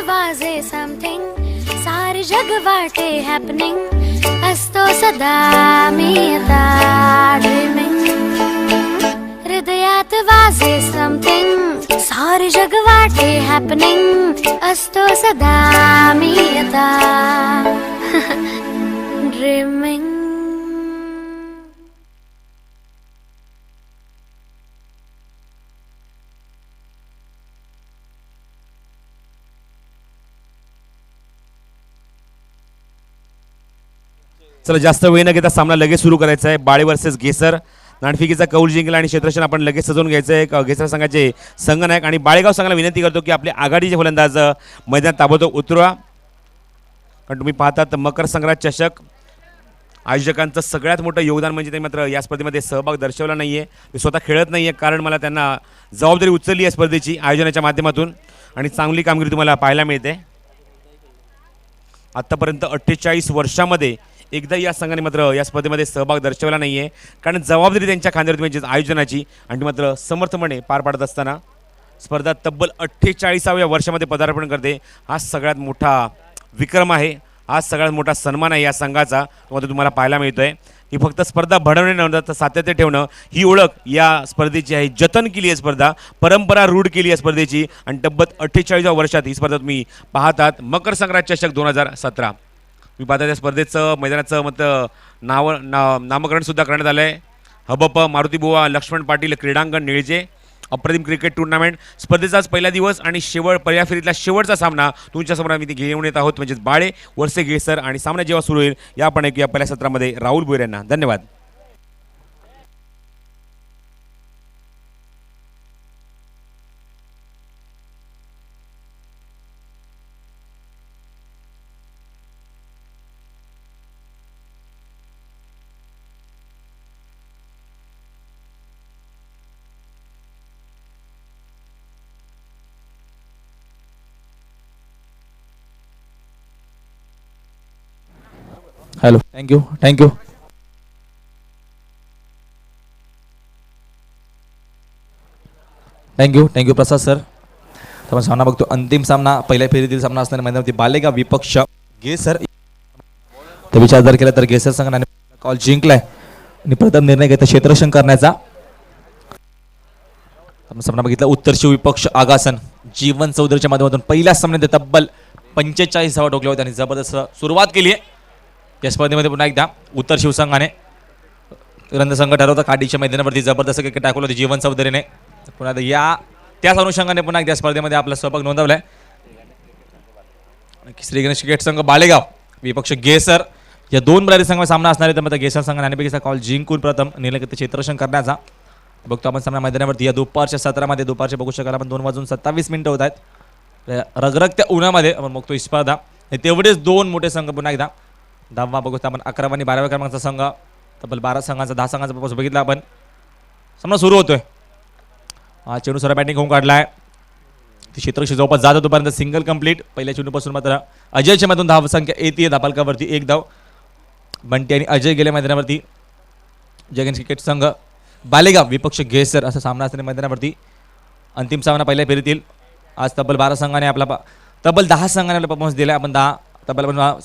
वाजे समथिंग सारे जग वाटे हॅपनिंग असतो सदा मी आता ड्रीमिंग हृदयात वाजे समथिंग सारे जग वाटे हॅपनिंग असतो सदा मी आता ड्रीमिंग. चला जास्त वेळ न घेता सामना लगेच सुरू करायचा आहे. बाळे वर्सेस गेसर. नाणफिकीचा कौल जिंकला आणि क्षेत्ररक्षण आपण लगेच सजवून घ्यायचं आहे. गेसर संघाचे संघनायक आणि बाळेगाव संघाला विनंती करतो की आपले आघाडीचे फलंदाज मैदानात ताबडतोब उतरवा. कारण तुम्ही पाहतात मकर संक्रांत चषक आयोजकांचं सगळ्यात मोठं योगदान म्हणजे ते मात्र या स्पर्धेमध्ये सहभाग दर्शवला नाही आहे. ते स्वतः खेळत नाही आहे कारण मला त्यांना जबाबदारी उचलली आहे स्पर्धेची आयोजनाच्या माध्यमातून आणि चांगली कामगिरी तुम्हाला पाहायला मिळते. आत्तापर्यंत 48 वर्षामध्ये एकदा या संघाने मात्र या स्पर्धेमध्ये सहभाग दर्शवला नाही आहे कारण जबाबदारी त्यांच्या खांद्यावरती म्हणजे आयोजनाची आणि मात्र समर्थपणे पार पाडत असताना स्पर्धा तब्बल 48व्या वर्षामध्ये पदार्पण करते. हा सगळ्यात मोठा विक्रम आहे. हा सगळ्यात मोठा सन्मान आहे या संघाचा तो तुम्हाला पाहायला मिळतो आहे. ही फक्त स्पर्धा भडवणे नव्हतं तर सातत्य ठेवणं ही ओळख या स्पर्धेची आहे. जतन केली आहे स्पर्धा, परंपरा रूढ केली आहे स्पर्धेची आणि तब्बल 48व्या वर्षात ही स्पर्धा तुम्ही पाहतात. मकर संक्रांत चषक 2017 मी पाहता त्या स्पर्धेचं मैदानाचं नामकरण सुद्धा करण्यात आलं आहे. हबप मारुतीबुवा लक्ष्मण पाटील क्रीडांगण निळजे. अप्रतिम क्रिकेट टुर्नामेंट स्पर्धेचाच पहिला दिवस आणि पर्याय फेरीतला शेवटचा सामना तुमच्यासमोर आम्ही घेऊन येत आहोत म्हणजेच बाळे वर्से गेसर आणि सामना जेव्हा सुरू होईल या आपण ऐकूया पहिल्या सत्रामध्ये राहुल भोईर यांना. धन्यवाद. Hello. Thank you thank you. Thank you thank you Prasad sir. आपण सामना बघतो. अंतिम सामना पहिल्या फेरीतील सामना असणाऱ्या मैदानावरती बालेगाव विपक्ष गेसर. तर विचार जर केला तर गेसर संघाने कॉल जिंकलाय आणि प्रथम निर्णय घेतला क्षेत्ररक्षण करण्याचा. आपण सामना बघितला उत्तर शिव विपक्ष आगासन. जीवन चौधरीच्या माध्यमातून पहिल्या सामन्यात तब्बल 45 धावा ठोकल्या होत्या आणि जबरदस्त सुरुवात केली आहे या स्पर्धेमध्ये. पुन्हा एकदा उत्तर शिवसंघाने रंगसंघ ठरवता काडीच्या मैदानावरती जबरदस्त क्रिकेट टाकलं होतं जीवन चौधरीने. पुन्हा एकदा त्याच अनुषंगाने पुन्हा एकदा स्पर्धेमध्ये आपला सहभाग नोंदवलाय. श्री गणेश क्रिकेट संघ बालेगाव विपक्ष गेसर या दोन बरारी संघाचा सामना असणार आहे. तर मात्र गेसर संघाने नाणेफेकीचा कॉल जिंकून प्रथम निर्णय घेतला क्षेत्ररक्षण करण्याचा. बघतो आपण सामना मैदानावरती या दुपारच्या सत्रामध्ये दुपारचे बघू शकाल आपण 2:27 होत आहेत. रगरगत्या उन्हामध्ये आपण बघतो ही स्पर्धा. तेवढेच दोन मोठे संघ पुन्हा एकदा 10वा बघतो आपण 11वा आणि 12व्या क्रमांकाचा संघ तब्बल 12 संघांचा 10 संघांचा प्रपोज बघितला आपण. सामना सुरू होतोय. चेंडू सरा बॅटिंग होऊन काढलाय. ती क्षेत्ररक्षक जवळपास जात होतोपर्यंत सिंगल कंप्लीट. पहिल्या चेंडूपासून मात्र अजयच्या मधून धाव संख्या येते धापालकावरती 1 धाव. बंटी आणि अजय गेल्या मैदानावरती. जगन क्रिकेट संघ बालेगाव विपक्ष गेसर असा सामना असणाऱ्या मैदानावरती अंतिम सामना पहिल्या फेरीतील. आज तब्बल 12 संघाने आपला तब्बल 10 संघाने आपला परफॉर्मन्स दिला. आपण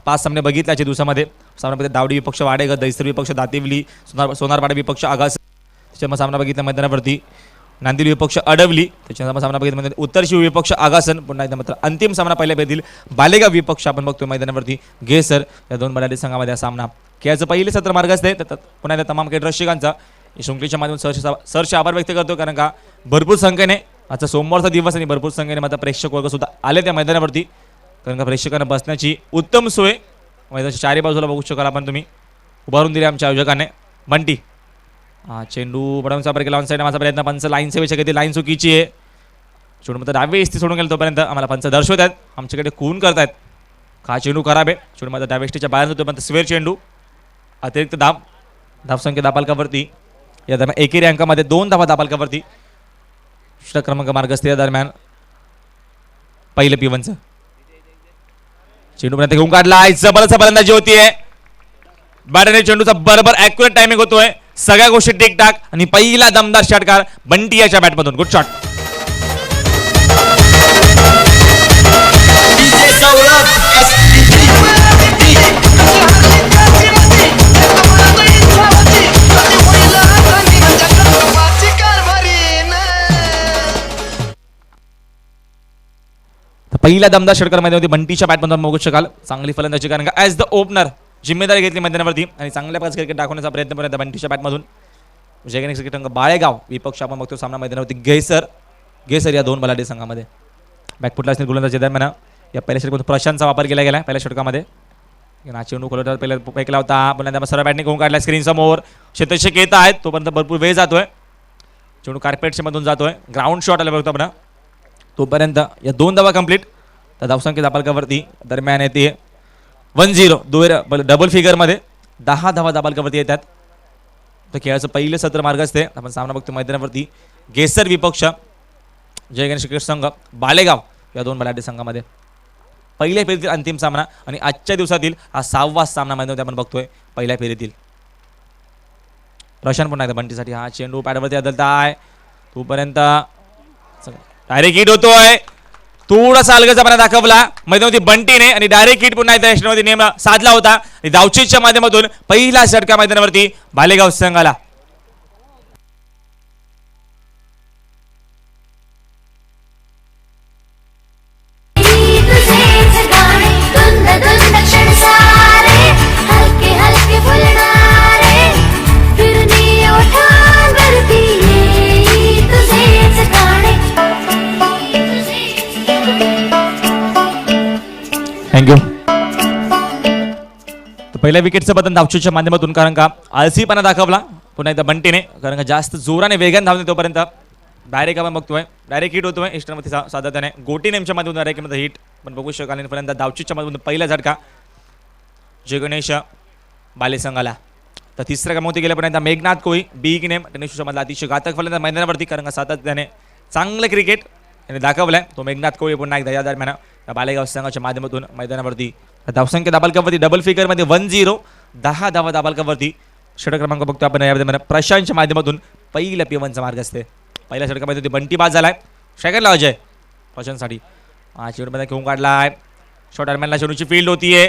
5 सामने बघितले आजच्या दिवसामध्ये. सामन्यामध्ये दावडी विपक्ष वाडेगर, दैसर विपक्ष दातिवली, सोनारपाडा विपक्ष आगास. त्याच्यामध्ये सामना बघितला मैदानावरती नांदिल विपक्ष अडवली. त्याच्यानंतर सामना बघितला मैदानात उत्तर शिव विपक्ष आगासन. पुन्हा एकदा मात्र अंतिम सामना पहिल्या फेरीतील बालेगाव विपक्ष आपण बघतो मैदानावरती गेसर या दोन बलाढ्य संघामध्ये हा सामना खेळाचं पहिले सत्र मार्गस्थ आहे. पुन्हा एकदा तमाम क्रिकेट रसिकांचा शृंखलेच्या माध्यमातून सरचे आभार व्यक्त करतो कारण का भरपूर संख्येने आजचा सोमवारचा दिवस आणि भरपूर संख्येने मात्र प्रेक्षक वर्ग सुद्धा आले त्या मैदानावरती कारण का प्रेक्षकांना बसण्याची उत्तम सोय मैदानाच्या चारी बाजूला बघू शकाल आपण तुम्ही उभारून दिले आमच्या आयोजकाने. बंटी चेंडू बडवून वापर केला ऑन साईड माझा प्रयत्न. पंच लाईन सेवेच्या घेतली. लाईन चुकीची आहे. चेंडू मात्र डावे इस्ती सोडून गेलं तोपर्यंत आम्हाला पंच दर्शवत आहेत आमच्याकडे खून करतायत का चेंडू खराब आहे. चेंडू मात्र डावे इस्तीच्या बाहेर जातो पण स्वेअर चेंडू अतिरिक्त धावसंख्या दापालकावरती. या दरम्यान एकेरी अंकामध्ये 2 धावा दापालकावरती. क्रमांक मार्गस्थ या दरम्यान पहिलं पिवनचं चेंडू पर्यंत घेऊन काढला. जबरदस्त फलंदाजी होतीये. बॅटने चेंडूचा बरोबर ॲक्युरेट टायमिंग होतोय. सगळ्या गोष्टी टिकटाक आणि पहिला दमदार षटकार बंटी याच्या बॅटमधून. Good shot. तर पहिल्या दमदार षटकामध्ये होती बंटीच्या बॅटमधून बघू शकाल. चांगली फलंदाजी कारण का ॲज द ओपनर जिम्मेदारी घेतली मैदानावरती आणि चांगल्या प्रकारचे क्रिकेट दाखवण्याचा प्रयत्न करत बंटीच्या बॅटमधून. जयगणेश क्रिकेट संघ बाळेगाव विपक्ष आपण बघतो सामना मैदानावरती गेसर या दोन बलाढ्य संघामध्ये. बॅकफुटला असतील गोलंदाजी दरम्यान या पहिल्या षटकामध्ये प्रशांतचा वापर केला गेला पहिल्या षटकामध्ये. चेंडू खोलवतात पहिला फेकला होता पुन्हा सरळ बॅटने घेऊन काढला स्क्रीन समोर. क्षेत्ररक्षक येत आहेत तोपर्यंत भरपूर वेळ जातोय. चेंडू कार्पेटच्या मधून जातोय. ग्राउंड शॉट आला बघतो आपण तोपर्यंत या 2 धावा कंप्लीट. तर धावसंख्या दाबालकावरती दरम्यान येते 1-0 डबल फिगरमध्ये 10 धावा दाबालकावरती येतात. तर खेळाचं पहिलं सत्र मार्ग असते. आपण सामना बघतो मैदानावरती गेसर विपक्ष जय गणेश क्रिकेट संघ बाळेगाव या 2 बलाढ्य संघामध्ये पहिल्या फेरीतील अंतिम सामना आणि आजच्या दिवसातील हा 6वा सामना मैदानावरती आपण बघतोय पहिल्या फेरीतील. प्रशांत पुन्हा एकदा बंटीसाठी हा चेंडू पॅडवरती बदलताय तोपर्यंत डायरेक्ट हिट होतोय. थोडासा अलगदपणा दाखवला मैदानावरती बंटीने आणि डायरेक्ट हिट पुन्हा एकदा यष्टीमध्ये नेम साधला होता आणि धावचीच्या माध्यमातून पहिला षटका मैदानावरती बालेगाव संघाला. थँक्यू. तर पहिल्या विकेटचं बदल धावचीच्या माध्यमातून कारण का आळसीपणा दाखवला पुन्हा एकदा बंटीने कारण का जास्त जोराने वेगाने धावले तोपर्यंत डायरेक्ट आपण बघतोय डायरेक्ट हिट होतोय इष्टमध्ये सातत्याने गोटी नेमच्या माध्यमातून डायरेक्टमध्ये हिट पण बघू शकाल आणि पर्यंत धावचीच्या माध्यमातून पहिला झटका जय गणेश बाले संघाला. तर तिसऱ्या क्रमांकावरती गेल्या पण एकदा मेघनाथ कोळी बिग नेम टेनिसमधला अतिशय घातक फलंदाज मैदानावरती कारण का सातत्याने चांगलं क्रिकेट याने दाखवलाय तो मेघनाथ कोळी पुन्हा एकदा या दरम्यान बालेगाव संघाच्या माध्यमातून मैदानावरती धावसंख्या दाबालकावरती डबल फिगरमध्ये 1-0 10 धावा दाबालकावरती. षटक क्रमांक बघतो आपण या प्रशांतच्या माध्यमातून पहिल्या P1चा मार्ग असते. पहिल्या षटकामध्ये होती बंटी बाद झालाय सेकंडला अजय प्रशांतसाठी हा चेंडूमध्ये घेऊन काढलाय शॉर्ट दरम्यानला चेंडूची फील्ड होतीये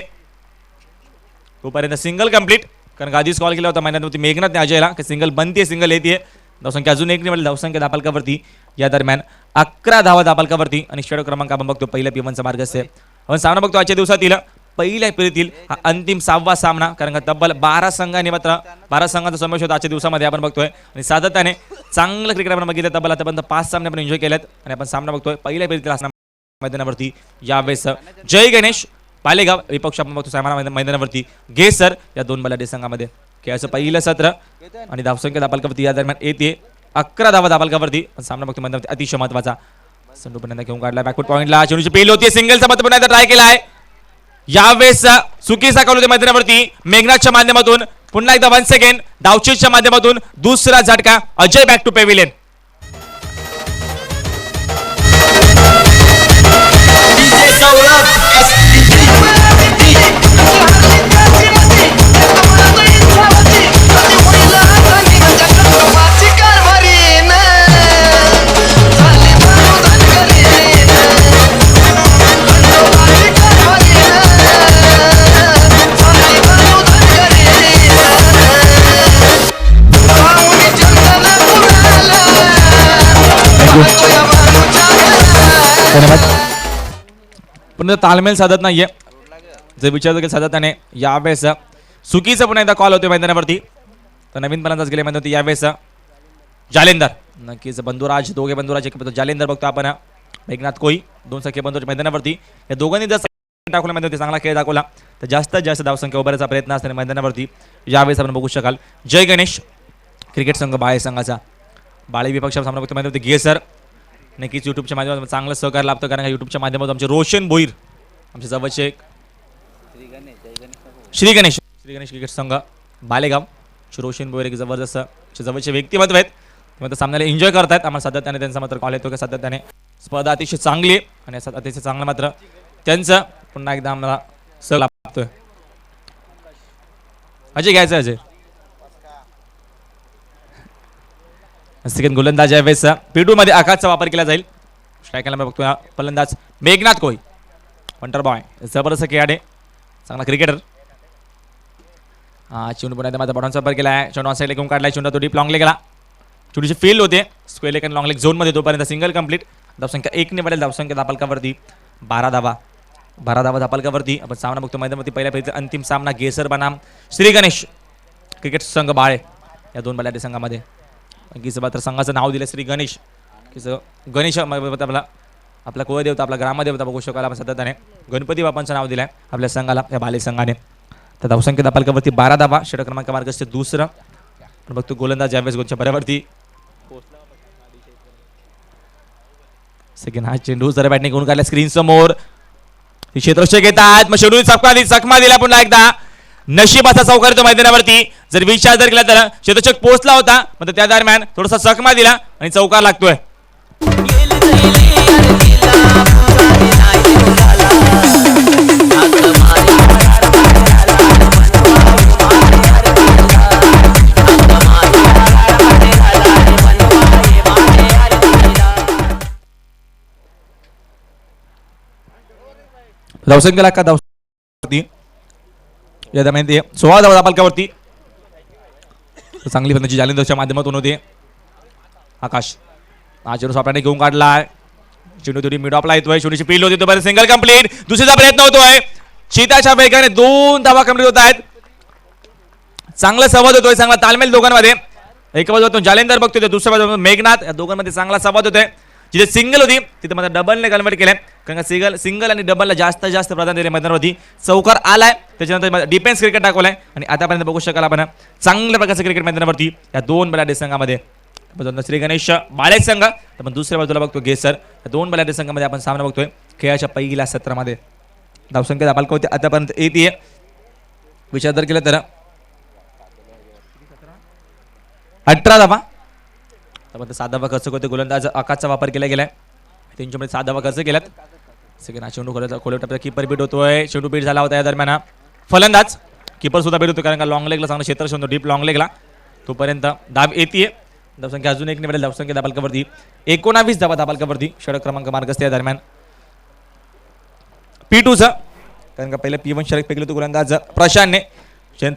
तोपर्यंत सिंगल कंप्लीट कारण का आधीच कॉल केला होता मैदानावरती मेघनाथने अजयला की सिंगल बनते सिंगल येते. धावसंख्या अजून एक निवडली धावसंख्या दाबालकावरती या दरम्यान 11 धावा दाबालकावरती आणि षटक क्रमांक आपण बघतो पहिल्या P1चा मार्ग असते. आपण सामना बघतो आजच्या दिवसातील पहिल्या फेरीतील हा अंतिम 6वा सामना कारण का तब्बल 12 संघांनी मात्र 12 संघांचा समावेश होता आजच्या दिवसामध्ये आपण बघतोय आणि सातत्याने चांगलं क्रिकेट आपण बघितलं तब्बल आतापर्यंत 5 सामने आपण एन्जॉय केलेत आणि आपण सामना बघतोय पहिल्या फेरीतील मैदानावरती यावेळेस जय गणेश बालेगाव विपक्ष आपण बघतो सामना मैदानावरती गेसर या 2 बलाढ्य संघामध्ये. खेळाचं पहिलं सत्र आणि धावसंख्या दाबालकावरती या दरम्यान येते 11 धावा दाबालकावरती सामना बघतो मैदानावरती अतिशय महत्वाचा. संडू पुन्हा घेऊन काढला बॅकफुट पॉईंटला चेंडूची पेल होती सिंगलचा मत पुन्हा ट्राय केला आहे यावेळेस चुकीचा कॉल होते मैदानावरती मेघनाथच्या माध्यमातून पुन्हा एकदा 1 सेकंड डावचीच्या माध्यमातून दुसरा झटका अजय बॅक टू पेव्हिलियन. धन्यवाद. पुन्हा तालमेल साधत नाहीये जे विचार देखील साधताने यावेळेस चुकीचा पुन्हा एकदा कॉल होतो मैदानावरती. तर नवीन फलंदाज गेले मैदानावरती यावेळेस जालेंदर नक्कीच बंधुराज दोघे बंधुराज एक जालेंदर बघतो आपण मेघनाथ कोळी 2 सख्खे बंधू मैदानावरती या दोघांनी जर दाखवला मैदानावरती चांगला खेळ दाखवला तर जास्तीत जास्त धावसंख्या उभारायचा प्रयत्न असताना मैदानावरती यावेळेस आपण बघू शकाल जय गणेश क्रिकेट संघ बाळे संघाचा बाळे विपक्षाचा सामना बघतो मैदानावरती गेसर नक्कीच यूट्यूबच्या माध्यमातून चांगलं सहकार्य लाभतं कारण का यूट्यूबच्या माध्यमातून आमचे रोशन भोईर आमचे जवळचे श्री गणेश क्रिकेट संघ बालेगाव रोशन भोईर एक जबरदस्त जवळचे व्यक्तिमत्व आहेत मात्र सामन्याला एन्जॉय करतायत. आम्हाला सातत्याने त्यांचा मात्र कॉल येतो की सातत्याने स्पर्धा अतिशय चांगली आहे आणि अतिशय चांगलं मात्र त्यांचं पुन्हा एकदा आम्हाला सह लाभतोय. अजय घ्यायचं अजय सेकंड गोलंदाज यावेळेस P2 मध्ये आकाशचा वापर केला जाईल. स्ट्रायकरला बघतो फलंदाज मेघनाथ कोळी वंटर बॉय जबरदस्त खेळाडू चांगला क्रिकेटर. चेंडू पुन्हा माझा बॉटनचा वापर केला आहे चेंडू साईडला घेऊन काढला चेंडू तो डीप लॉंग लेगला चेंडूची फील्ड होते स्क्वेअर लेग आणि लॉंग लेग झोनमध्ये तोपर्यंत सिंगल कंप्लीट धावसंख्या 1 ने बदल धावसंख्या दाबालकावरती 12 धावा धापालकावरती आपण सामना बघतो मैदानावरती. पहिल्या फेरीचा अंतिम सामना गेसर बनाम श्री गणेश क्रिकेट संघ बाळे या दोन बलाढ्य संघामध्ये. अंकित तर संघाचं नाव दिलं श्री गणेश. गणेश आपला कुळदेवता आपला ग्रामदेवता बघू शकाल आपण सातत्याने गणपती बाप्पांचं नाव दिलंय आपल्या संघाला या बाले संघाने. तर धावसंख्या धापालकावरती 12 धावा. षटक क्रमांक मार्गस्थ दुसरं. आपण बघतो गोलंदाज यावेळेस गोलच्या बऱ्यावरती सेकंड हा चेंडू जरा बॅटने घेऊन काढला स्क्रीन समोर. क्षेत्ररक्षक येतात मग शेडू चकमा दिला पुन्हा एकदा. नशिबाचा चौकार येतो मैदानावरती. जर विचार जर केला तर क्षेत्ररक्षक पोहोचला होता मात्र त्या दरम्यान थोडासा चकमा दिला आणि चौकार लागतोय. धावसंख्येला का धावती या दरम्यान 16 धावा धापालकावरती. चांगली फलंदाजी जालिंदरच्या माध्यमातून होते. आकाश हा चेंडू सापड्याने घेऊन काढलाय. चेंडू थोडी मिड ऑफला येतोय. शेवटीची पील होती तो सिंगल कंप्लीट. दुसरीचा प्रयत्न होतोय. चिताच्या वेगाने 2 धावा कंप्लीट होत आहेत. चांगला संवाद होतोय चांगला तालमेल दोघांमध्ये. एका बाजूला जालिंदर बघतोय तर दुसऱ्या बाजूला मेघनाथ. या दोघांमध्ये चांगला संवाद होतोय. जिथे सिंगल होती तिथे मात्र डबलने कन्वर्ट केलंय कारण का सिंगल आणि डबलला जास्त प्राधान्य दिले मैदानावरती. चौकार आलाय त्याच्यानंतर डिफेन्स क्रिकेट दाखवलाय आणि आतापर्यंत बघू शकाल आपण चांगल्या प्रकारचं क्रिकेट मैदानावरती या दोन बलाढ्य संघामध्ये. श्री गणेश बाळे संघ आपण दुसऱ्या बाजूला बघतो गेसर. या दोन बलाढ्य संघामध्ये आपण सामना बघतोय खेळाच्या पहिल्या सत्रामध्ये. धावसंख्या धापालकावरती आतापर्यंत येते. विचार जर केला तर 18 धावा. आपण 7 धावा खर्च करतो. गोलंदाज आकाशचा वापर केला गेलाय. त्यांच्यामध्ये 7 धावा खर्च केल्यात. सेकंड चेंडू खोल्या टप्प्यात कीपर बीट होतोय. चेंडू बीट झाला होता या दरम्यान फलंदाज कीपर सुद्धा बीट होतो कारण का लॉंग लेगला चांगला क्षेत्र शोधतो डीप लॉंग लेगला तोपर्यंत धाव येते. धावसंख्या अजून एक निवडेल. धावसंख्या धापालकावरती 19 धावा धापालकावरती. षटक क्रमांक मार्गस्थ या दरम्यान P2चा कारण का पहिल्या P1 षटक फेकले होते गोलंदाज प्रशांतने.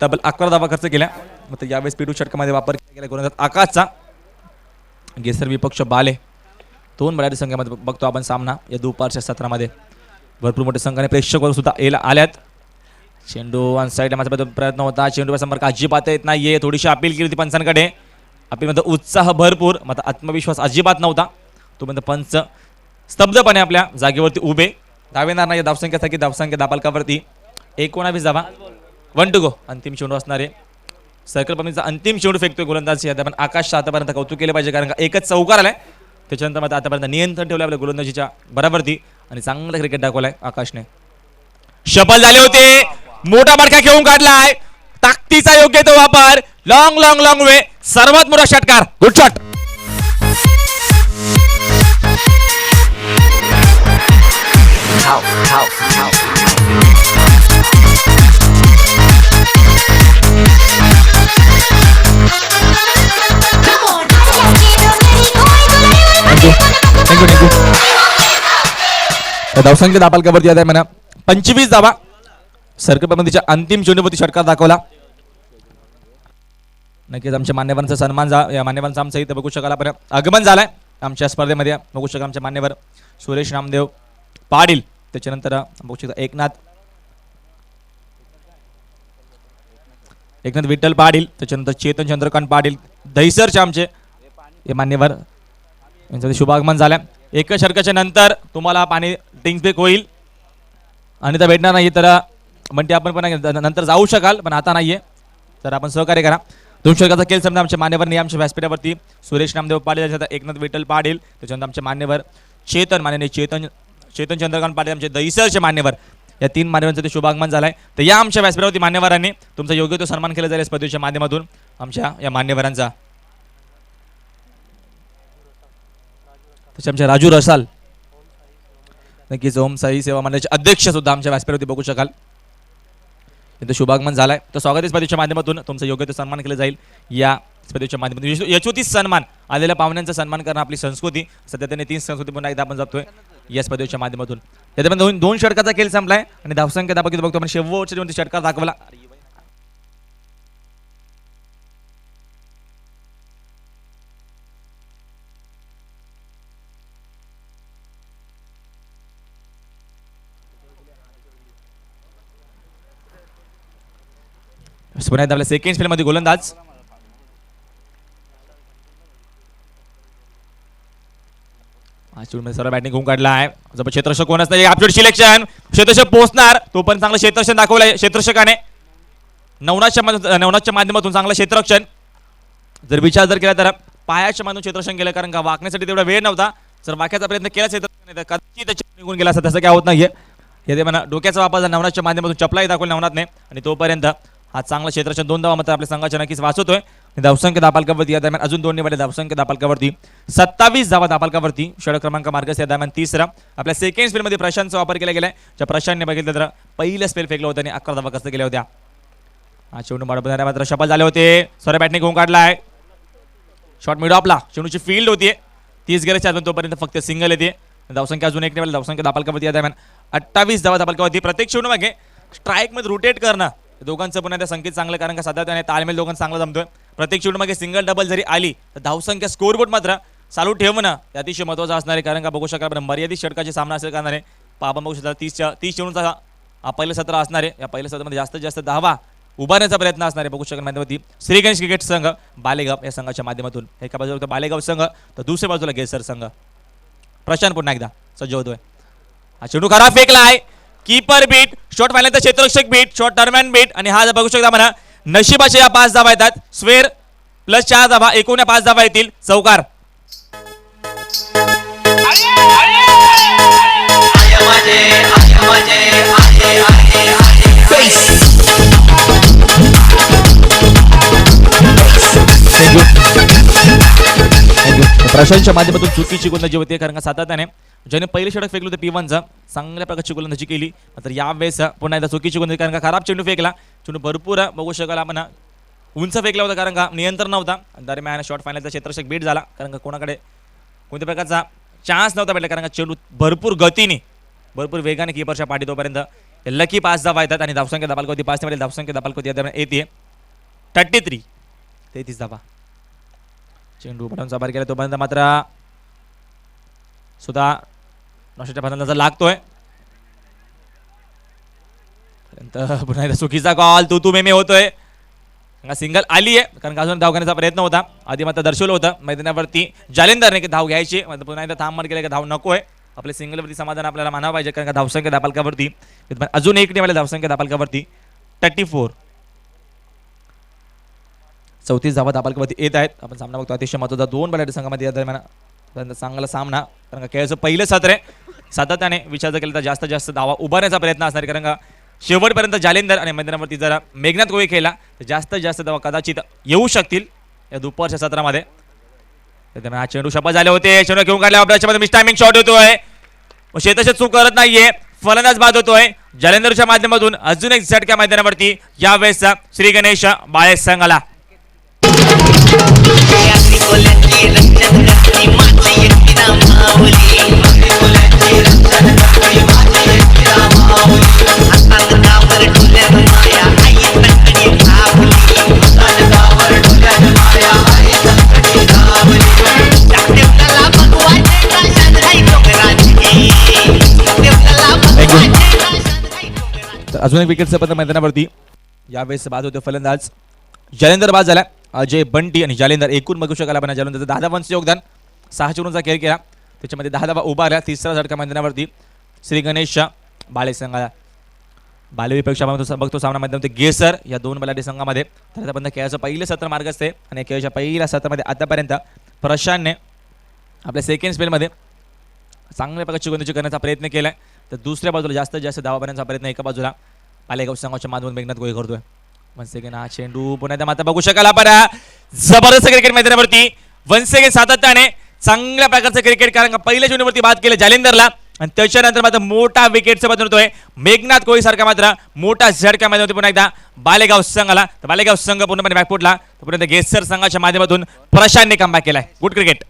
तब्बल 11 धावा खर्च केल्या. मग यावेळेस P2 षटकामध्ये वापर केला गोलंदाज आकाशचा. गेसर विपक्ष बाले दोन बलाढ्य संघामध्ये बघतो आपण सामना या दुपारच्या सत्रामध्ये. भरपूर मोठ्या संघाने प्रेक्षक सुद्धा आल्यात. चेंडू ऑन साईड माझा प्रयत्न होता. चेंडूचा संपर्क अजिबात येत नाहीये. थोडीशी अपील केली होती पंचांकडे. अपीलमध्ये उत्साह भरपूर मात्र आत्मविश्वास अजिबात नव्हता. तोपर्यंत पंच स्तब्धपणे आपल्या जागेवरती उभे. धावेणार नाही. धावसंख्येसाठी धावसंख्या धापालकावरती 19 धावा. 1 to go. अंतिम चेंडू असणारे सर्कल पमीचा अंतिम चेंडू फेकतोय गोलंदाज. या दरम्यान आकाश आतापर्यंत कौतुक केले पाहिजे कारण का एकच चौकार आलाय. त्याच्यानंतर मात्र आतापर्यंत नियंत्रण ठेवलं आपल्या गोलंदाजीच्या बराबरती आणि चांगलं क्रिकेट दाखवलाय आकाशने. शफल झाले होते. मोठा मडका घेऊन काढलाय. ताकदीचा योग्य तो वापर. लॉंग लॉंग लॉंग वे. सर्वात मोठा षटकार. Good shot. धावसंख्या धापालकावरती आता म्हणा 25 धावा. सर्कलबंदीच्या अंतिम चेंडूवरती षटकार दाखवला. नक्कीच आमच्या मान्यवरांचा सन्मान या मान्यवरांचा आमचा इथं बघू शकाल आपण आगमन झालाय आमच्या स्पर्धेमध्ये. बघू शकाल आमचे मान्यवर सुरेश नामदेव पाटील. त्याच्यानंतर बघू शकता एकनाथ विठ्ठल पाटील. त्याच्यानंतर चेतन चंद्रकांत पाटील दहिसरचे आमचे हे मान्यवर यांचं शुभागमन झालं. एका षटकाच्या नंतर तुम्हाला पाणी ड्रिंक्स ब्रेक होईल आणि तर भेटणार नाही तर म्हणते आपण पण नंतर जाऊ शकाल पण आता नाहीये तर आपण सहकार्य करा. 2 षटकाचा खेळ समजा आमच्या मान्यवरनी आमच्या व्यासपीठावरती सुरेश नामदेव पाटील त्याच्यानंतर एकनाथ विठ्ठल पाटील त्याच्यानंतर आमचे मान्यवर चेतन चंद्रकांत पाटील आमचे दहिसरचे मान्यवर या 3 मान्यवरांचं ते शुभागमन झालंय. तर या आमच्या व्यासपीठावरती मान्यवरांनी तुमचा योग्य तो सन्मान केला जाईल स्पर्धेच्या माध्यमातून आमच्या या मान्यवरांचा. आमचे राजू रसाल नक्कीच ओम साई सेवा मंडळाचे अध्यक्ष सुद्धा आमच्या व्यासपीठावरती बघू शकाल. इथं शुभागमन झालाय. तर स्वागत स्पर्धेच्या माध्यमातून तुमचा योग्य तो सन्मान केला जाईल. या स्पर्धेच्या माध्यमातून यशोती सन्मान आलेल्या पाहुण्यांचा सन्मान करणं आपली संस्कृती. सध्या त्यांनी 3 संस्कृती पुन्हा एकदा आपण जातोय या स्पर्धेच्या माध्यमातून. त्याच्यामध्ये 2 षटकाचा खेळ संपलाय आणि धावसंख्या दाखवतो बघतो आपण शेवटच्या षटकार दाखवला. पुन्हा एकदा आपल्या सेकंड स्पेलमध्ये गोलंदाज सर्व बॅटिंग घेऊन काढला आहे. जबर क्षेत्ररक्षक कोण असणार ॲप्टिट्यूड सिलेक्शन. क्षेत्ररक्षक पोहोचणार तो पण चांगलं क्षेत्ररक्षण दाखवलंय क्षेत्ररक्षकाने. नवनाथच्या माध्यमातून चांगलं क्षेत्ररक्षण. जर विचार जर केला तर पायाच्या माध्यमातून क्षेत्ररक्षण केलं कारण का वाकण्यासाठी तेवढा वेळ नव्हता. जर वाक्याचा प्रयत्न केला क्षेत्ररक्षण तर कदाचित त्याच्या निघून गेला असता. तसं काय होत नाहीये. हे म्हणा डोक्याचा वापर नवनाथच्या माध्यमातून चपलाही दाखवली नवनाथने आणि तोपर्यंत हा चांगला क्षेत्ररक्षण 2 धावा मात्र आपल्या संघाच्या नक्कीच वाचवतोय. धावसंख्या धापालकावरती या दरम्यान अजून 2 निवडले धावसंख्या धापालकावरती 27 धावा धापालकावरती. षटक क्रमांक मार्गस या दरम्यान तिसरा. आपल्या सेकंड स्पेलमध्ये प्रशांतचा वापर केला गेलाय. ज्या प्रशांतने बघितलं तर पहिलं स्पेल फेकलं होतं आणि 11 धावा कसं केल्या होत्या. हा चेंडू मात्र शपथ झाले होते. सर्व बॅटने घेऊन काढलाय. शॉट मिडो आपला चेंडूची फील्ड होती 30 गेल्याच्या आतून तोपर्यंत फक्त सिंगल येते. धावसंख्या अजून एक निवडली धावसंख्या धापालकावरती या दरम्यान 28 धावा धापालकावरती. प्रत्येक चेंडू मागे स्ट्राईक मध्ये रोटेट करणं दोघांचं पुन्हा त्या संकेत चांगलं कारण का सातत्याने ताळमेल दोघांना चांगला जमतोय. प्रत्येक चेंडू मागे सिंगल डबल जरी आली तर धावसंख्या स्कोरबोर्ड मात्र चालू ठेवणं हे अतिशय महत्त्वाचं असणार आहे कारण का बघू शकाल मर्यादित षटकाचे सामना असेल करणार आहे. आपण बघू शकता 30 चेंडूचा हा पहिलं सत्र असणार आहे. या पहिल्या सत्रामध्ये जास्तीत जास्त धावा उभारण्याचा प्रयत्न असणार आहे. बघू शकाल माध्यमातून श्री गणेश क्रिकेट संघ बालेगाव या संघाच्या माध्यमातून एका बाजूला बालेगाव संघ तर दुसऱ्या बाजूला गेसर संघ. प्रशांत पुन्हा एकदा सज्ज होतोय. हा चेंडू खराब फेकला आहे. कीपर बीट शॉट फायनलचा क्षेत्ररक्षक बीट शॉट दरम्यान बीट आणि हा बघू शकता म्हणा नशिबाच्या या 5 धावा येतात. स्वेर प्लस 4 धावा एकूण 5 धावा येतील. चौकार. प्रशांतच्या माध्यमातून चुकीची गोलंदाजी होती कारण का सातत्याने ज्याने पहिले षटक फेकलं होतं P1चा चांगल्या प्रकारची गोलंदाजी केली. मात्र यावेळेस पुन्हा एकदा चुकीची गोलंदाजी कारण का खराब चेंडू फेकला. चेंडू भरपूर बघू शकाल आपण उंच फेकला होता कारण का नियंत्रण नव्हता. दरम्यान शॉट फायनलचा क्षेत्ररक्षक बीट झाला कारण का कोणाकडे कोणत्या प्रकारचा चान्स नव्हता भेटला कारण का चेंडू भरपूर गतीने भरपूर वेगाने कीपरच्या पाठी तोपर्यंत लकी 5 धावा येतात आणि धावसंख्या धापालकावरती 5 निवडले धावसंख्या धापालकावरती या दरम्यान येते 33 धावा. चेंडू पटून सबार केला तोपर्यंत मात्र सुद्धा नॉस्टच्या फलंदाजा लागतोय. पुन्हा एकदा चुकीचा कॉल तू मेमे होतोय. सिंगल आली आहे कारण का अजून धाव घेण्याचा प्रयत्न होता. आधी मात्र दर्शवलं होतं मैदानावरती जालेंदरने की धाव घ्यायची पुन्हा एकदा थांब केलं की धाव नकोय. आपल्या सिंगलवरती समाधान आपल्याला मानावं पाहिजे कारण का धावसंख्या धापालकावरती अजून एक निवडले धावसंख्या धापालकावरती 34. 34 धावा धापालकावरती येत आहेत. आपण सामना बघतो अतिशय महत्त्वाचा 2 बॅट संघामध्ये या दरम्यान चांगला सामना कारण का खेळाचं पहिलं सत्र आहे. सातत्याने विचार जर केला तर जास्तीत जास्त धावा उभारण्याचा प्रयत्न असणार कारण का शेवटपर्यंत जालेंदर आणि मैदानावरती जरा मेघनाथ कोळी खेळला तर जास्तीत जास्त धावा कदाचित येऊ शकतील या दुपारच्या सत्रामध्ये. हा चेंडू शपथ झाले होते. चेंडू घेऊन काढल्या आपल्यामध्ये मिस टायमिंग शॉट होतोय. शेतशेत चूक करत नाहीये. फलंदाज बाद होतोय. जालेंदरच्या माध्यमातून अजून एक झटका मैदानावरती यावेळेस श्री गणेश बाळे संघाला. अजून एक विकेटचं पत्र मैदानावरती यावेळेस बाद होते. फलंदाज जालेंदर बाद झाला. अजय बंटी आणि जालेंदर एकूण बघू शकाल आपण जालेंदरचं 10 धावांचं योगदान 6 चेंडूंचा खेळ केला त्याच्यामध्ये 10 धावा उभारल्या. तिसरा झटका मैदानावरती श्री गणेश बाळे संघाला. बालविपेक्षा बघतो सामना मैदानामध्ये गेसर या 2 बलाढ्य संघामध्ये तर आतापर्यंत खेळाचं पहिलं सत्र मार्ग असते आणि खेळाच्या पहिल्या सत्रामध्ये आतापर्यंत प्रशांतने आपल्या सेकंड स्पेलमध्ये चांगल्या प्रकारची गोलंदाजी करण्याचा प्रयत्न केला आहे तर दुसऱ्या बाजूला जास्तीत जास्त धावा बनण्याचा प्रयत्न एका बाजूला बालेगाव संघाच्या माध्यमातून मेघनाथ गोळी करतोय. वन्स अगेन हा चेंडू पुन्हा एकदा मात्र बघू शकाल आपण जबरदस्त क्रिकेट मैदानावरती वन्स अगेन सातत्याने चांगल्या प्रकारचं क्रिकेट कारण का पहिल्या चेंडूवरती बाद केलं जालेंदरला आणि त्याच्यानंतर मात्र मोठा विकेटचं बदल होतोय. मेघनाथ कोळी सारखा मात्र मोठा झटका मैदानावरती पुन्हा एकदा बालेगाव संघाला तर बालेगाव संघ पूर्णपणे बॅकफुटला तोपर्यंत गेसर संघाच्या माध्यमातून प्रशांतने कमबॅक केलाय. Good cricket.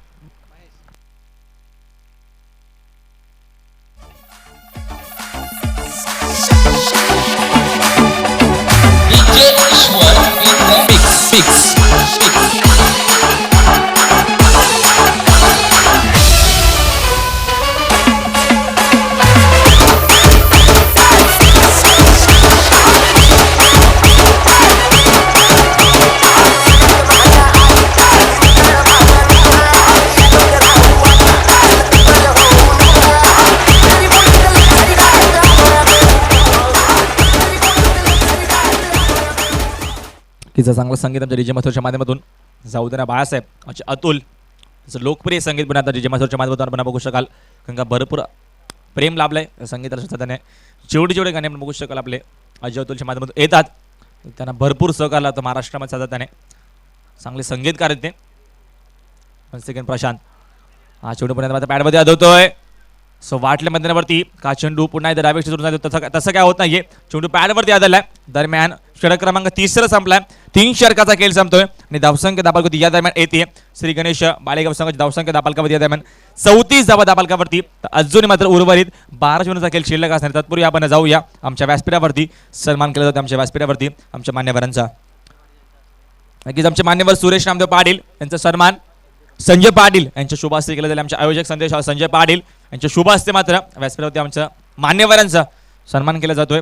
नक्कीच चांगलं संगीत आमच्या डीजे माथुरच्या माध्यमातून जाऊ देना बाळासाहेब आमचे अतुल असं लोकप्रिय संगीत पण आता डीजे माथुरच्या माध्यमातून आपण बघू शकाल कारण का भरपूर प्रेम लाभलंय संगीताला सातत्याने जेवढे गाणे आपण बघू शकाल आपले अजय अतुलच्या माध्यमातून येतात त्यांना भरपूर सहकार लागतं महाराष्ट्रामध्ये सातत्याने चांगले संगीतकार आहेत ते पण सेकंड प्रशांत हा चेंडू पुन्हा आता पॅडमध्ये आदवतोय सो वाटल्या मैदानावरती का चेंडू पुन्हा एकदा डाव्या सुरू झाला तसं काय होत नाहीये चेंडू पॅडवरती आदलाय दरम्यान षटक क्रमांक 3 संपलाय 3 षटकाचा खेळ संपतोय आणि धावसंख्या दाबालकावरती या दरम्यान येते श्री गणेश बालेगाव संघाची धावसंख्या दाबालकावरती या दरम्यान 34 धावा दाबालकावरती अजून मात्र उर्वरित 12 चेंडूचा खेळ शिल्लक असणार तत्पूर्वी आपण जाऊया आमच्या व्यासपीठावरती सन्मान केला जातो आमच्या व्यासपीठावरती आमच्या मान्यवरांचा नक्कीच आमचे मान्यवर सुरेश नामदेव पाटील यांचा सन्मान संजय पाटील यांच्या शुभ हस्ते केला जाईल आमचे आयोजक संदेश संजय पाटील यांच्या शुभ हस्ते मात्र व्यासपीठावरती आमच्या मान्यवरांचा सन्मान केला जातोय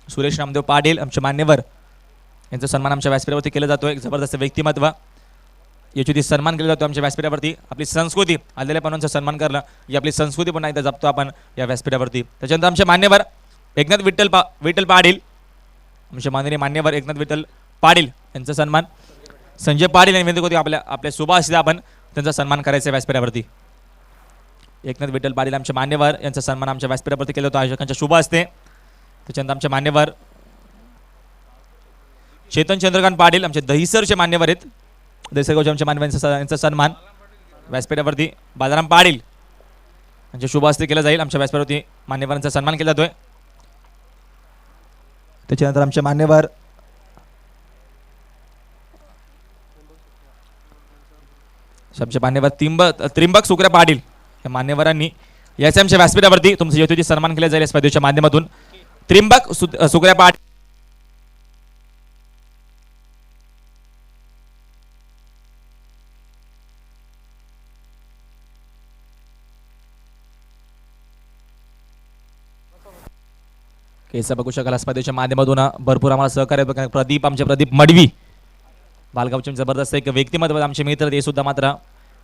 सुरेश नामदेव पाटील आमचे मान्यवर यांचा सन्मान आमच्या व्यासपीठावरती केला जातोय एक जबरदस्त व्यक्तिमत्व याची सन्मान केला जातो आमच्या व्यासपीठावरती आपली संस्कृती आलेल्या पानांचा सन्मान करणं ही आपली संस्कृती पुन्हा एकदा जपतो आपण या व्यासपीठावरती त्याच्यानंतर आमचे मान्यवर एकनाथ विठ्ठल पाटील आमचे माननीय मान्यवर एकनाथ विठ्ठल पाटील यांचा सन्मान संजय पाटील यांनी विनंती होती आपल्या शुभ हस्ते आपण त्यांचा सन्मान करायचा व्यासपीठावरती एकनाथ विठ्ठल पाटील आमचे मान्यवर यांचा सन्मान आमच्या व्यासपीठावरती केला जातो आयोजकांच्या शुभ हस्ते त्याच्यानंतर आमचे मान्यवर चेतन चंद्रकांत पाटील आमचे दहिसरचे मान्यवर आहेत दहिसरगावचे आमच्या मान्यवर यांचा सन्मान व्यासपीठावरती बालाराम पाटील यांच्या शुभ हस्ते केला जाईल आमच्या व्यासपीठावरती मान्यवरांचा सन्मान केला जातोय त्याच्यानंतर आमचे मान्यवर आमचे मान्यवर त्रिंबक सुकऱ्या पाटील या मान्यवरांनी याच्या आमच्या व्यासपीठावरती तुमच्या यशस्वी सन्मान केला जाईल या स्पर्धेच्या माध्यमातून त्रिंबक सुकऱ्या पाटील केसा बघू शकाल स्पर्धेच्या माध्यमातून भरपूर आम्हाला सहकार्य प्रदीप मडवी बालगावचे जबरदस्त एक व्यक्तिमत्व आमचे मित्र ते सुद्धा मात्र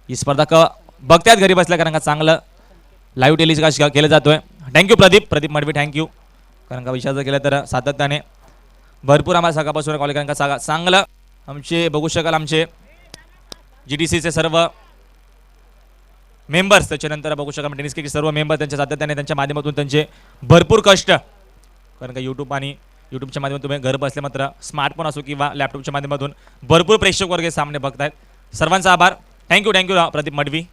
ही स्पर्धा बघतात घरी बसल्या कारण का चांगलं लाईव्ह टेलिकास्ट केलं जातोय थँक्यू प्रदीप मडवी थँक्यू कारण का विचार जर केला तर सातत्याने भरपूर आम्हाला सकाळपासून कॉल कारण का चांगलं आमचे बघू शकाल आमचे GTCचे सर्व मेंबर्स त्याच्यानंतर बघू शकाल टेनिस क्रिकेट सर्व मेंबर त्यांच्या सातत्याने त्यांच्या माध्यमातून त्यांचे भरपूर कष्ट कारण का यूट्यूबच्या माध्यमातून तुम्ही घर बसले मात्र स्मार्टफोन असो किंवा लॅपटॉपच्या माध्यमातून भरपूर प्रेक्षक वर्ग सामने बघतायत सर्वांचा आभार थँक्यू प्रदीप मडवी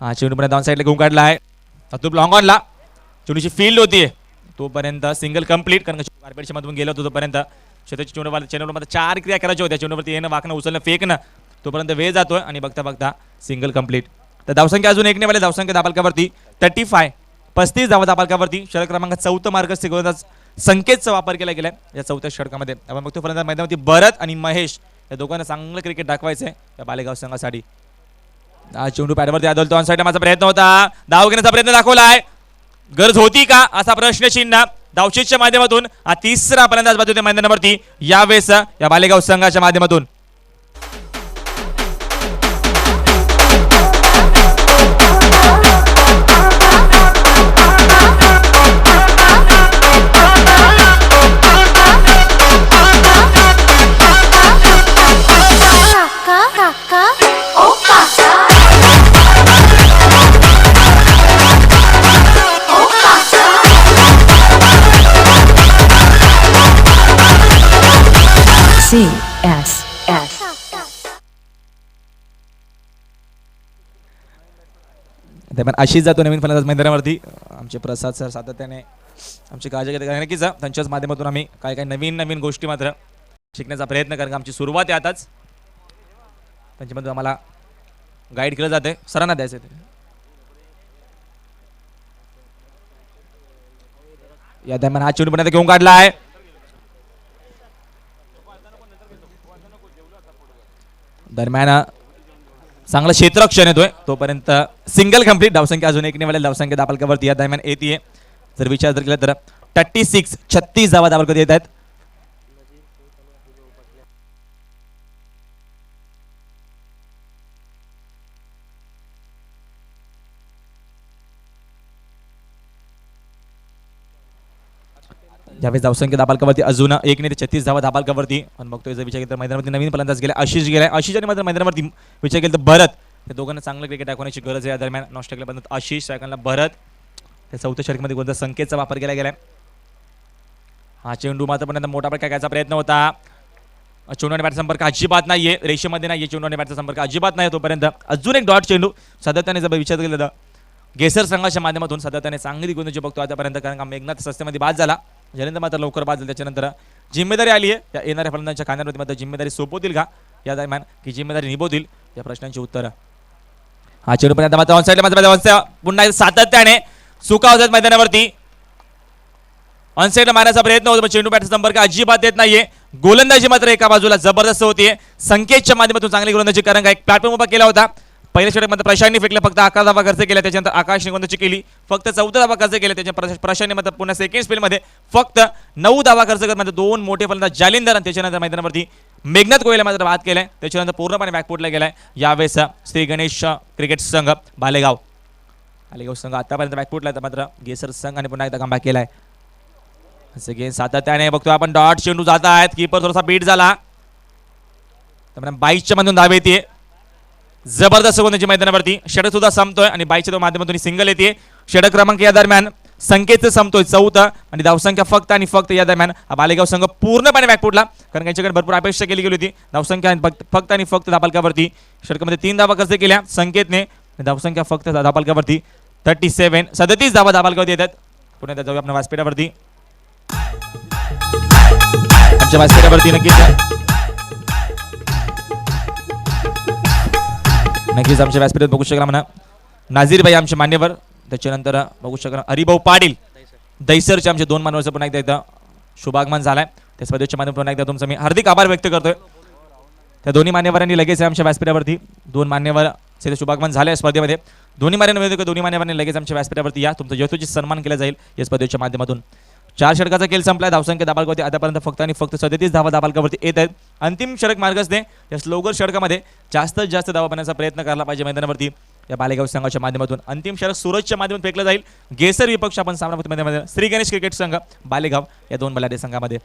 हा चेंडू पण डाऊन साईडला घेऊन काढला आहे अतुल लॉंग ऑनला चेंडूची फील्ड होतीये तोपर्यंत सिंगल कंप्लीट कारण कार्पेटच्या मधून गेलो होतो तोपर्यंत शेताची चेंडूवर मात्र 4 क्रिया करायच्या होत्या चेंडूवरती येणं वाकणं उचलणं फेकणं तोपर्यंत वेळ जातोय आणि बघता सिंगल कंप्लीट तर धावसंख्या अजून एक नाही धावसंख्या दाबालकावरती 35 धावा दाबालकावरती षटक क्रमांक 4 मार्ग गोलंदाज संकेतचा वापर केला गेलाय या 4थ्या षटकामध्ये आपण बघतो पर्यंत मैदानावरती भरत आणि महेश या दोघांना चांगलं क्रिकेट दाखवायचं आहे या बालेगाव संघासाठी चेंडू पॅडवरती आदलतो ऑन साईड माझा प्रयत्न होता धाव घेण्याचा प्रयत्न दाखवलाय गरज होती का असा प्रश्नचिन्ह धावशीच्या माध्यमातून हा तिसरा फलंदाज बाजू मैदानावरती यावेळेस या बालेगाव संघाच्या माध्यमातून CSS. पण अशीच जातो नवीन फलंदाज मैदानावरती आमचे प्रसाद सर सातत्याने आमची काळजी घेते नक्कीच त्यांच्याच माध्यमातून आम्ही काही नवीन गोष्टी मात्र शिकण्याचा प्रयत्न कारण आमची सुरुवात आहे आताच त्यांच्यामध्ये आम्हाला गाईड केलं जाते सरांना द्यायचं या दरम्यान हा चेंडू पण घेऊन काढला आहे दरम्यान चांगलं क्षेत्ररक्षण येतोय तोपर्यंत सिंगल कंप्लीट धावसंख्या अजून एक निवडलेल्या धावसंख्या दाबालकावरती या दरम्यान येते जर विचार जर केला तर 36 धावा दाबालकावरती येत आहेत यावेळेस धावसंख्या धाबालकावरती अजून 1 धावा धाबालकावरती. आणि बघतोय जर विचार केला तर मैदानावरती नवीन फलंदाज गेला आशिष गेलाय. आशिषाने मात्र मैदानावरती विचार केला तर भरत, या दोघांना चांगलं क्रिकेट दाखवण्याची गरज आहे. या दरम्यान नॉस्ट केला बंद आशिष, सेकंडला भरत. त्या चौथ्या षटकामध्ये कोणत्या संकेतचा वापर केला गेलाय. हा चेंडू मात्र पण मोठा प्रकार घ्यायचा प्रयत्न होता. चेंडू आणि बॅटचा संपर्क अजिबात नाहीये, रेषेमध्ये नाहीये चेंडू आणि बॅटचा संपर्क अजिबात नाही. तोपर्यंत अजून एक डॉट चेंडू सातत्याने जर विचार केला तर गेसर संघाच्या माध्यमातून सातत्याने चांगली गोलंदाजी बघतो आतापर्यंत. कारण का मेघनाथ सस्त्यामध्ये बाद झाला, जयंत मात्र लवकर बाद झाला. त्याच्यानंतर जिम्मेदारी आली आहे या येणाऱ्या फलंदाजांच्या खांद्यावरती. मात्र जिम्मेदारी सोपवतील का या दरम्यान की जिम्मेदारी निभवतील या प्रश्नांची उत्तर. हा चेंडू पण आता मात्र ऑन साईडला मात्र पुन्हा सातत्याने चुका होतात मैदानावरती. ऑन साईडला मारण्याचा प्रयत्न होतो पण चेंडू बॅटचा संपर्क अजिबात देत नाहीये. गोलंदाजी मात्र एका बाजूला जबरदस्त होतीये संकेतच्या माध्यमातून चांगली गोलंदाजी. कारण का एक प्लॅटफॉर्म उभा केला होता. पहिल्या षटकामध्ये प्रशांतने फेकले, फक्त 11 धावा खर्च केल्या. त्याच्यानंतर आकाशने गोलंदाजी केली, फक्त 14 धावा खर्च केल्या. त्याच्या प्रशांतने मात्र पुन्हा सेकंड स्पेलमध्ये फक्त 9 धावा खर्च करत मात्र 2 मोठे फलंदाज जालिंदर आणि त्याच्यानंतर मैदानावरती मेघनाथ कोहलीला मात्र बाद केलाय. त्याच्यानंतर पूर्णपणे बॅकफुटला गेलाय यावेळेस श्री गणेश क्रिकेट संघ बालेगाव. बालेगाव संघ आतापर्यंत बॅकफुटला तर मात्र गेसर संघाने पुन्हा एकदा कमबॅक केलाय. असं गेम सातत्याने बघतो आपण. डॉट चेंडू जात आहेत, कीपर थोडासा बीट झाला. त्यामुळे 22च्या मधून धाव येते. जबरदस्त गोलंदाजी मैदानावरती. षटक सुद्धा संपतोय आणि 22च्या माध्यमातून सिंगल येते. षटक क्रमांक या दरम्यान संकेतचं संपतोय 4 आणि धावसंख्या फक्त आणि फक्त या दरम्यान बालेगाव संघ पूर्णपणे बॅकफुटला. कारण त्यांच्याकडे भरपूर अपेक्षा केली गेली होती. धावसंख्या फक्त आणि फक्त धाबालकावरती. षटकामध्ये 3 धावा खर्च केल्या संकेतने. धावसंख्या फक्त धाबालकावरती 37 धावा धाबालकावरती येतात. पुन्हा जाऊया आपण व्यासपीठावरती. आमच्या व्यासपीठावरती नक्कीच आमच्या व्यासपीठात बघू शकला म्हणा नाझीर भाई आमचे मान्यवर. त्याच्यानंतर बघू शकला हरिभाऊ पाटील दैसरचे आमचे 2 मान्यवरचं पुन्हा एकदा इथं शुभागमन झालाय. त्या स्पर्धेच्या माध्यमातून पुन्हा एकदा तुमचं मी हार्दिक आभार व्यक्त करतोय. त्या दोन्ही मान्यवरांनी लगेच आमच्या व्यासपीठावरती 2 मान्यवर शुभागमन झाले स्पर्धेमध्ये. दोन्ही मान्यवरांनी लगेच आमच्या व्यासपीठावरती या. तुमचा यथोचित सन्मान केला जाईल या स्पर्धेच्या माध्यमातून. 4 षटकाचा खेळ संपलाय. धावसंख्या धाबालकावरती आतापर्यंत फक्त आणि फक्त 37 धावा धाबालकावरती येत आहेत. अंतिम षटक मार्गसने या स्लोगर षटकामध्ये जास्तीत जास्त धावा बनण्याचा प्रयत्न करायला पाहिजे मैदानावरती या बालेगाव संघाच्या माध्यमातून. अंतिम षटक सूरजच्या माध्यमातून फेकलं जाईल. गेसर विपक्ष आपण सामना श्री गणेश क्रिकेट संघ बालेगाव या 2 बलाढ्य संघामध्ये.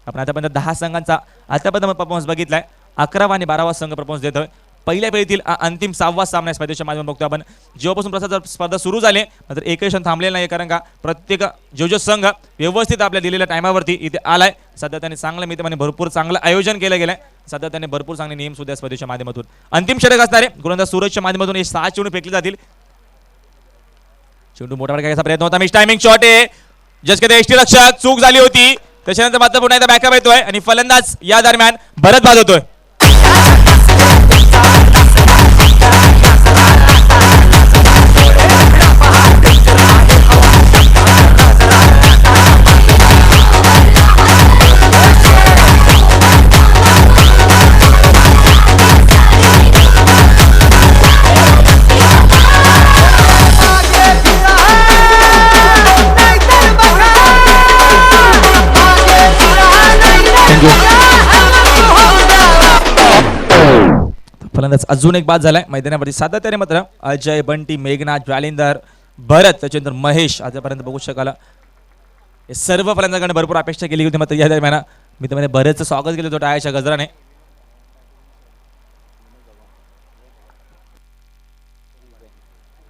आपण आतापर्यंत 10 संघांचा आतापर्यंत परफॉर्मन्स बघितलाय. 11वा आणि 12वा संघ परफॉर्मन्स देतोय. पहिल्या फेरीतील अंतिम 6वा सामना स्पर्धेच्या माध्यमातून बघतो आपण. जेव्हापासून प्रसाद स्पर्धा सुरू झाली मात्र एकही क्षण थांबलेला नाही. कारण का प्रत्येक जो संघ व्यवस्थित आपल्या दिलेल्या टायमावरती इथे आलाय. सातत्याने चांगलं मित्रपणे भरपूर चांगलं आयोजन केलं गेलंय. सातत्याने भरपूर चांगले नियम सुद्धा स्पर्धेच्या माध्यमातून. अंतिम षटक असणारे गोलंदाज सूरजच्या माध्यमातून हे 6 चेंडू फेकले जातील. चेंडू मोठा प्रकारचा प्रयत्न होता. मिस टायमिंग शॉट आहे. जस्ट के एसटी रक्षक चूक झाली होती. त्याच्यानंतर मात्र पुन्हा एकदा बॅकअप येतोय आणि फलंदाज या दरम्यान भरत बाद होतोय. फलंदाज अजून एक बाद झालाय मैदानावरती. सातत्याने मात्र अजय, बंटी, मेघनाथ, जालिंदर, भरत, त्याच्यानंतर महेश आतापर्यंत बघू शकाला हे सर्व फलंदाजांकडे भरपूर अपेक्षा केली होती. मात्र या दरम्यान मी तर बरेचचं स्वागत केलं होतं टाळ्याच्या गजराने.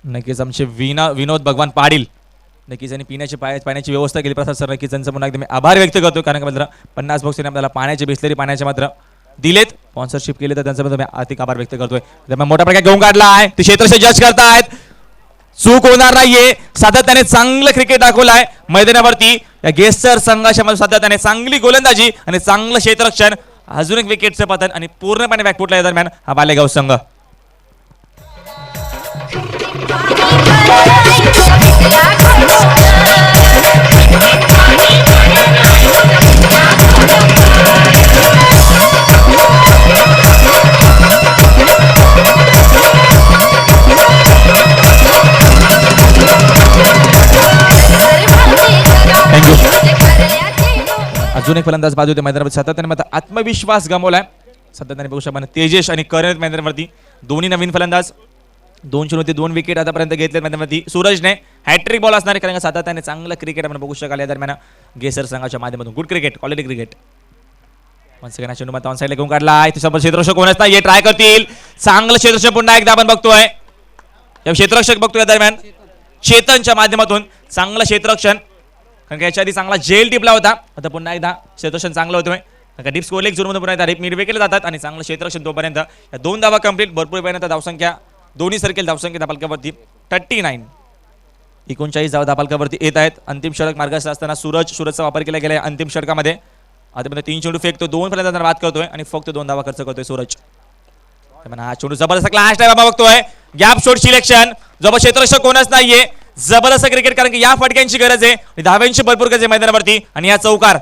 नक्कीच आमचे विनोद भगवान पाटील नक्कीच यांनी पाण्याची व्यवस्था केली. प्रसाद सर नक्कीच त्यांचं पुन्हा एकदा मी आभार व्यक्त करतो. कारण का मात्र 50 बॉक्सने आपल्याला पाण्याचे बिस्लेरी पाण्याचे मात्र दिलेत, स्पॉन्सरशिप केले तर त्यांचा मी आर्थिक आभार व्यक्त करतोय. मोठा प्रकार घेऊन काढला आहे. ते क्षेत्रशे जज करतायत. चूक होणार नाहीये. सातत्याने चांगलं क्रिकेट दाखवलंय मैदानावरती या गेस्टर संघाच्या मध्ये. सातत्याने चांगली गोलंदाजी आणि चांगलं क्षेत्ररक्षण. अजून एक विकेटचं पतन आणि पूर्णपणे बॅकफुटला या दरम्यान हा बालेगाव संघ. अजून एक फलंदाज बाजू होते मैदानावरती. सातत्याने मात्र आत्मविश्वास गमावलाय. सातत्याने बघू शकता तेजेश आणि करण मैदानावरती दोन्ही नवीन फलंदाज. 2-0 2 विकेट आतापर्यंत घेतलेत मैदानावरती सूरजने. हॅट्रिक बॉल असणार आहे कारण का सातत्याने चांगलं क्रिकेट आपण बघू शकाल या दरम्यान गेसर संघाच्या माध्यमातून. Good cricket, quality cricket. Second चेंडू मात्र ऑन साईडला घेऊन काढलाय. त्याच्यावर क्षेत्ररक्षक कोणच नाही, ट्राय करतील. चांगलं क्षेत्ररक्षक पुन्हा एकदा आपण बघतोय. या क्षेत्ररक्षक बघतोय या दरम्यान चेतनच्या माध्यमातून चांगलं क्षेत्ररक्षण, कारण याच्या आधी चांगला जेल टिपला होता. आता पुन्हा एकदा क्षेत्ररक्षण चांगलं होतोय कारण डीप स्कोर लेग झोनमध्ये पुन्हा एकदा मिड विकेट जातात आणि चांगलं क्षेत्ररक्षण तोपर्यंत या 2 धावा कंप्लीट. भरपूर पर्यंत धावसंख्या दोन्ही सर्कल धावसंख्या धापालकावरती 39 39 धावा धापालकावरती येत आहेत. अंतिम षटक मार्गस्थ असताना सूरजचा वापर केला गेला अंतिम षटकामध्ये. आता 3 चेंडू फेकतो, 2 फलंदाजांना बाद करतोय आणि फक्त 2 धावा खर्च करतोय सूरज. हा चेंडू जबरदस्त क्लास टाइम बघतोय. गॅप शॉट सिलेक्शन, जबर क्षेत्ररक्षक कोणच नाहीये. जबरदस्त क्रिकेट कारण की या फटक्यांची गरज आहे आणि धाव्यांची भरपूर गरज आहे मैदानावरती. आणि या चौकार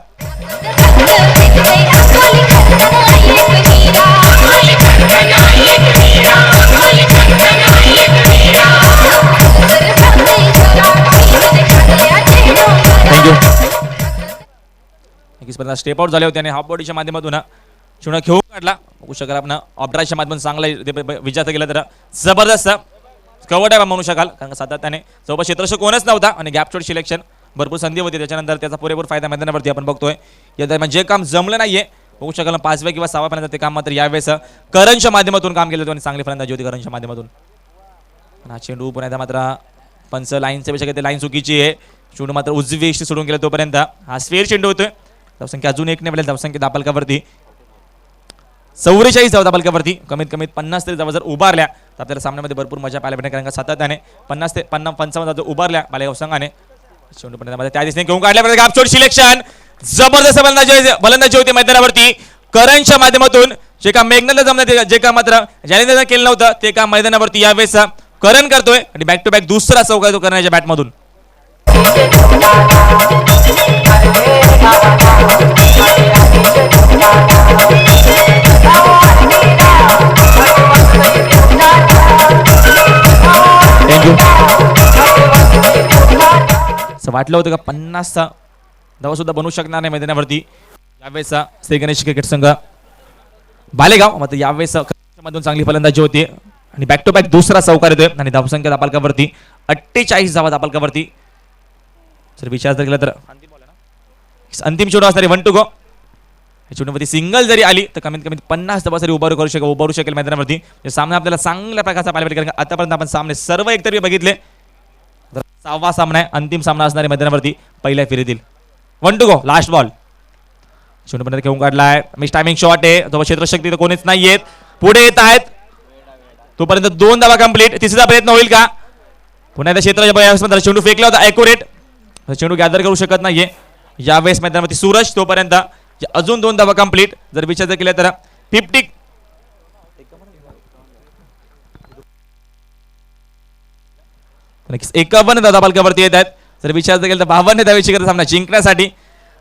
स्टेप आउट झाले होते आणि हाफ बॉडीच्या माध्यमातून चुना घेऊन काढला. बघू शकाल आपण ऑपड्राच्या माध्यमातून चांगला विजय केला तर जबरदस्त कव्हर आहे म्हणू शकाल कारण सातत्याने जवळपास क्षेत्ररक्षक कोणच नव्हता आणि गॅप शॉट सिलेक्शन भरपूर संधी होती. त्याच्यानंतर त्याचा पुरेपूर फायदा मैदानावरती आपण बघतोय. या दरम्यान जे काम जमलं नाहीये बघू शकाल 5व्या किंवा 6व्या पर्यंत ते काम मात्र यावेळेस करणच्या माध्यमातून काम केलं होतं आणि चांगली फलंदाजी होती करणच्या माध्यमातून. हा चेंडू पुन्हा एकदा मात्र पंच लाईनच्या पेक्षा ते लाईन चुकीची आहे. चेंडू मात्र उजवी सोडून गेला तोपर्यंत हा स्फेअर चेंडू होतोय. धावसंख्या अजून एक नाही धावसंख्या दापालकावरती 44 धावा दापालकावरती. कमीत कमीत 50 तरी धावा जर उभारल्या तर आपल्याला सामन्यामध्ये भरपूर मजा पाहायला भेटेल कारण का सातत्याने 50 ते 55 धावा उभारल्या बालेगाव संघाने. चेंडू पण त्या दिसणे घेऊन काढल्या. गॅप शॉट सिलेक्शन, जबरदस्त फलंदाजी होती मैदानावरती करणच्या माध्यमातून. जे काम मेघनाला जमलं जे काम मात्र जालिंदरनं केलं नव्हतं ते काम मैदानावरती यावेळेस करण करतोय आणि बॅक टू बॅक दुसरा चौका तो करण्याच्या बॅटमधून. असं वाटलं होतं का 50 धावा सुद्धा बनवू शकणार नाही मैदानावरती यावेळेस श्री गणेश क्रिकेट संघ बालेगाव. मात्र यावेळेस मधून चांगली फलंदाजी होती आणि बॅक टू बॅक दुसरा चौकार येतोय आणि धावसंख्या दापालकावरती 48 धावा दापालकावरती. जर विचार जर केला तर अंतिम चेंडू असणारी 1 to go. चेंडूमध्ये सिंगल जरी आली तर कमीत कमी 50 धावा जरी उभारू शकेल मैदानावरती. सामना आपल्याला चांगल्या प्रकारचा पाहायला भेटेल कारण आतापर्यंत आपण सामने सर्व एकतर्फी बघितले. 6वा सामना आहे, अंतिम सामना असणारी मैदानावरती पहिल्या फेरीतील. 1 to go, लास्ट बॉल. चेंडू पण घेऊन काढलाय. मिस टायमिंग शॉट आहे. तो क्षेत्ररक्षक तिथे कोणीच नाहीयेत, पुढे येत आहेत. तोपर्यंत 2 धावा कंप्लीट. तिसरा प्रयत्न होईल का? पुन्हा एकदा क्षेत्राच्या चेंडू फेकला होता ॲक्युरेट. चेंडू गॅदर करू शकत नाहीये यावेळेस मैदानावरती सूरज. तोपर्यंत अजून 2 धावा कंप्लीट. जर विचार जर केला तर 51 धावा पालकावरती येत आहेत. जर विचार जर केला तर 52 धावेची गरज सामना जिंकण्यासाठी.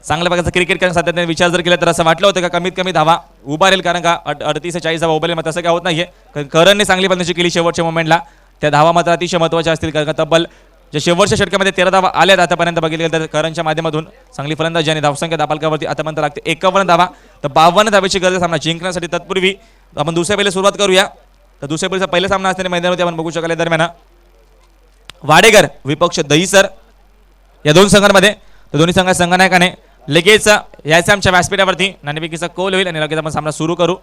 चांगल्या प्रकारचा क्रिकेट करण्यासाठी सातत्याने विचार जर केला तर असं वाटलं होतं का कमीत कमी धावा उभारेल कारण का 38 ते 40 धावा उभारेल. मात्र तसं काय होत नाहीये. करणने चांगली फलंदाजी केली शेवटच्या मोमेंटला. त्या धावा मात्र अतिशय महत्त्वाच्या असतील कारण का तब्बल जे शेवटच्या षटकामध्ये 13 धावा आल्यात आतापर्यंत बघितले तर करणच्या माध्यमातून चांगली फलंदाजी आणि धावसंख्या दापालकावरती आतापर्यंत लागते 51 धावा. तर 52 धावेची गरज सामना जिंकण्यासाठी. तत्पूर्वी आपण दुसऱ्या पहिल्या सुरुवात करूया. तर दुसऱ्या पहिल्याचा पहिला सामना असताना मैदानावरती आपण बघू शकाल दरम्यान वाडेकर विपक्ष दहीसर या 2 संघांमध्ये. तर दोन्ही संघात संघनायकाने लगेच यायचं आमच्या व्यासपीठावरती नाणेफेकीचा कौल होईल आणि लगेच आपण सामना सुरू करू.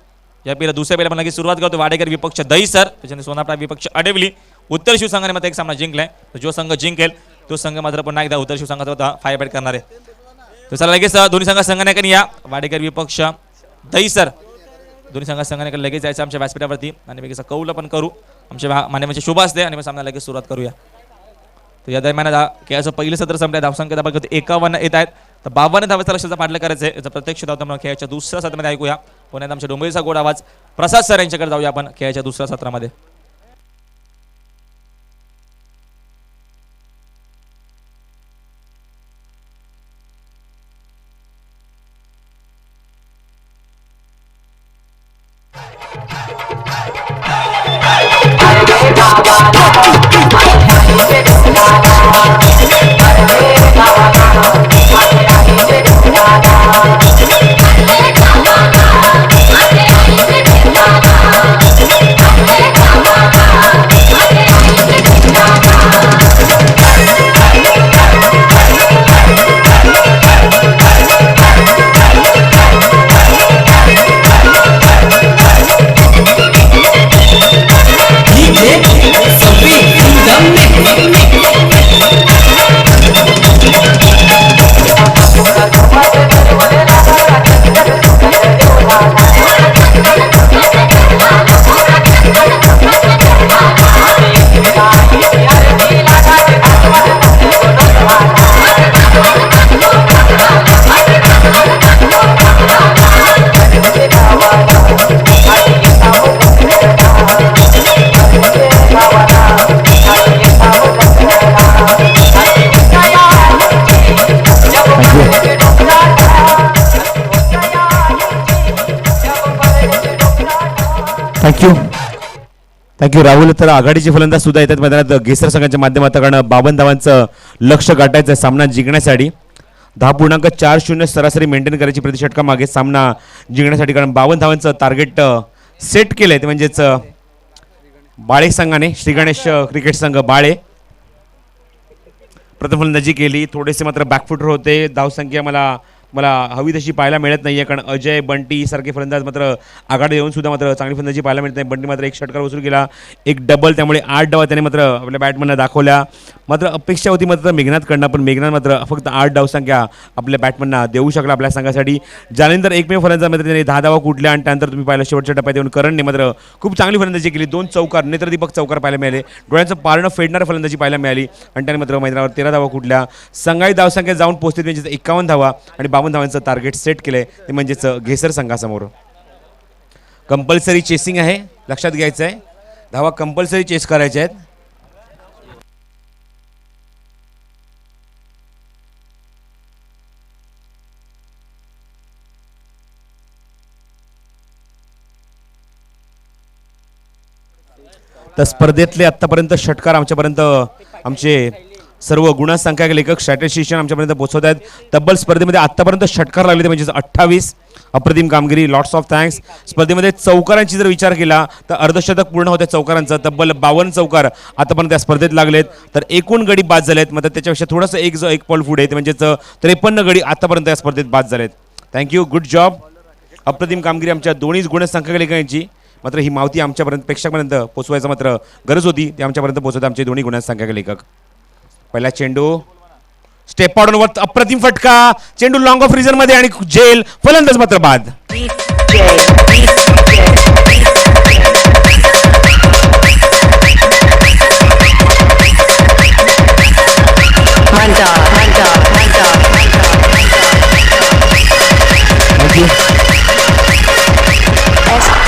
या पहिला दुसऱ्या पहिल्या आपण लगेच सुरुवात करतो. वाडेकर विपक्ष दहीसर, त्याच्याने सोनापडा विपक्ष अडवली. उत्तर शिव संघाने मात्र एक सामना जिंकलाय. तर जो संघ जिंकेल तो संघ मात्र पुन्हा एकदा उत्तर शिव संघाचा होता फायबॅट करणार आहे. तर चला लगेच दोन्ही संघात संघनायकाने या. वाडेकर विपक्ष दहीसर दोन्ही संघात संघनायकाने लगेच जायचं आमच्या व्यासपीठावरती नाणेफेकीचा कौल पण करू. आमच्या मान्यवरचे शुभ असते आणि मग सामना लगेच सुरुवात करूया. तर या दरम्यान खेळाचं पहिलं सत्र संपलं. धावसंख्या दाखल 51 येत आहेत. तर 52 धावेचा लक्षाचा पाठलं करायचं आहे. याचा प्रत्यक्ष धावता म्हणून खेळाच्या दुसऱ्या सत्रामध्ये ऐकूया. पुण्यात आमच्या डोंबिवलीचा गोड आवाज प्रसाद सर यांच्याकडे जाऊया आपण खेळाच्या दुसऱ्या सत्रामध्ये. थँक्यू राहुल. तर आघाडीचे फलंदाज सुद्धा येतात मैदानात गेसर संघाच्या माध्यमातून, कारण 52 धावांचं लक्ष गाठायचं आहे सामना जिंकण्यासाठी. 10.40 सरासरी मेंटेन करायची प्रति षटकामागे सामना जिंकण्यासाठी, कारण 52 धावांचं टार्गेट सेट केलंय. ते म्हणजेच बाळे संघाने, श्री गणेश क्रिकेट संघ बाळे प्रथम फलंदाजी केली. थोडेसे मात्र बॅकफुटर होते. धावसंख्या मला हवी तशी पाहायला मिळत नाही आहे, कारण अजय बंटी सारखे फलंदाज मात्र आघाडी येऊन सुद्धा मात्र चांगली फलंदाजी पाहायला मिळत नाही. बंटी मात्र एक षटकार वसूल केला, एक डबल, त्यामुळे 8 डावा त्याने मात्र आपल्या बॅटमॅनला दाखवल्या. मात्र अपेक्षा होती मात्र मेघनाथकडनं, पण मेघनाथ मात्र फक्त 8 धावसंख्या आपल्या बॅटमॅनना देऊ शकला आपल्या संघासाठी. ज्यानंतर एकमेव फलंदाज मात्र त्याने 10 धावा कुठल्या, आणि त्यानंतर तुम्ही पाहिलं शेवटच्या टप्प्यात येऊन करणने मात्र खूप चांगली फलंदाजी केली. 2 चौकार, नेत्रदीपक चौकार पाहायला मिळाले. डोळ्यांचं पारणं फेडणारं फलंदाजी पाहायला मिळाली, आणि त्याने मात्र मैदानावर 13 धावा कुठल्या. संघाई धावसंख्या जाऊन पोहोचते म्हणजे 51 धावा, आणि 52 धावांचं टार्गेट सेट केलंय. ते म्हणजेच घेसर संघासमोर कंपल्सरी चेसिंग आहे, लक्षात घ्यायचं आहे. धावा कंपल्सरी चेस करायच्या आहेत. तर स्पर्धेतले आत्तापर्यंत षटकार आमचे सर्व गुणसंख्या लेखक स्ट्रॅटेजिशियन आमच्यापर्यंत पोहोचवत आहेत. तब्बल स्पर्धेमध्ये आत्तापर्यंत षटकार लागले ते म्हणजे 28. अप्रतिम कामगिरी, लॉट्स ऑफ थँक्स. स्पर्धेमध्ये चौकारांची जर विचार केला तर अर्धशतक पूर्ण होत्या चौकारांचं. तब्बल 52 चौकार आतापर्यंत या स्पर्धेत लागलेत. तर एकूण गडी बाद झालेत, मात्र त्याच्यापेक्षा थोडंसं एक पॉल पुढे, ते म्हणजेच 53 गडी आतापर्यंत या स्पर्धेत बाद झालेत. Thank you, good job. अप्रतिम कामगिरी आमच्या दोन्ही गुणसंख्या लेखकांची. मात्र ही मावती आमच्यापर्यंत प्रेक्षकांपर्यंत पोचवायचं मात्र गरज होती, ते आमच्यापर्यंत पोचवते आमचे दोन्ही गुणसंख्या लेखक. पहिला चेंडू स्टेप आउट वर अप्रतिम फटका, चेंडू लॉंग ऑफ रिझन मध्ये आणि जेल, फलंदाज मात्र बाद.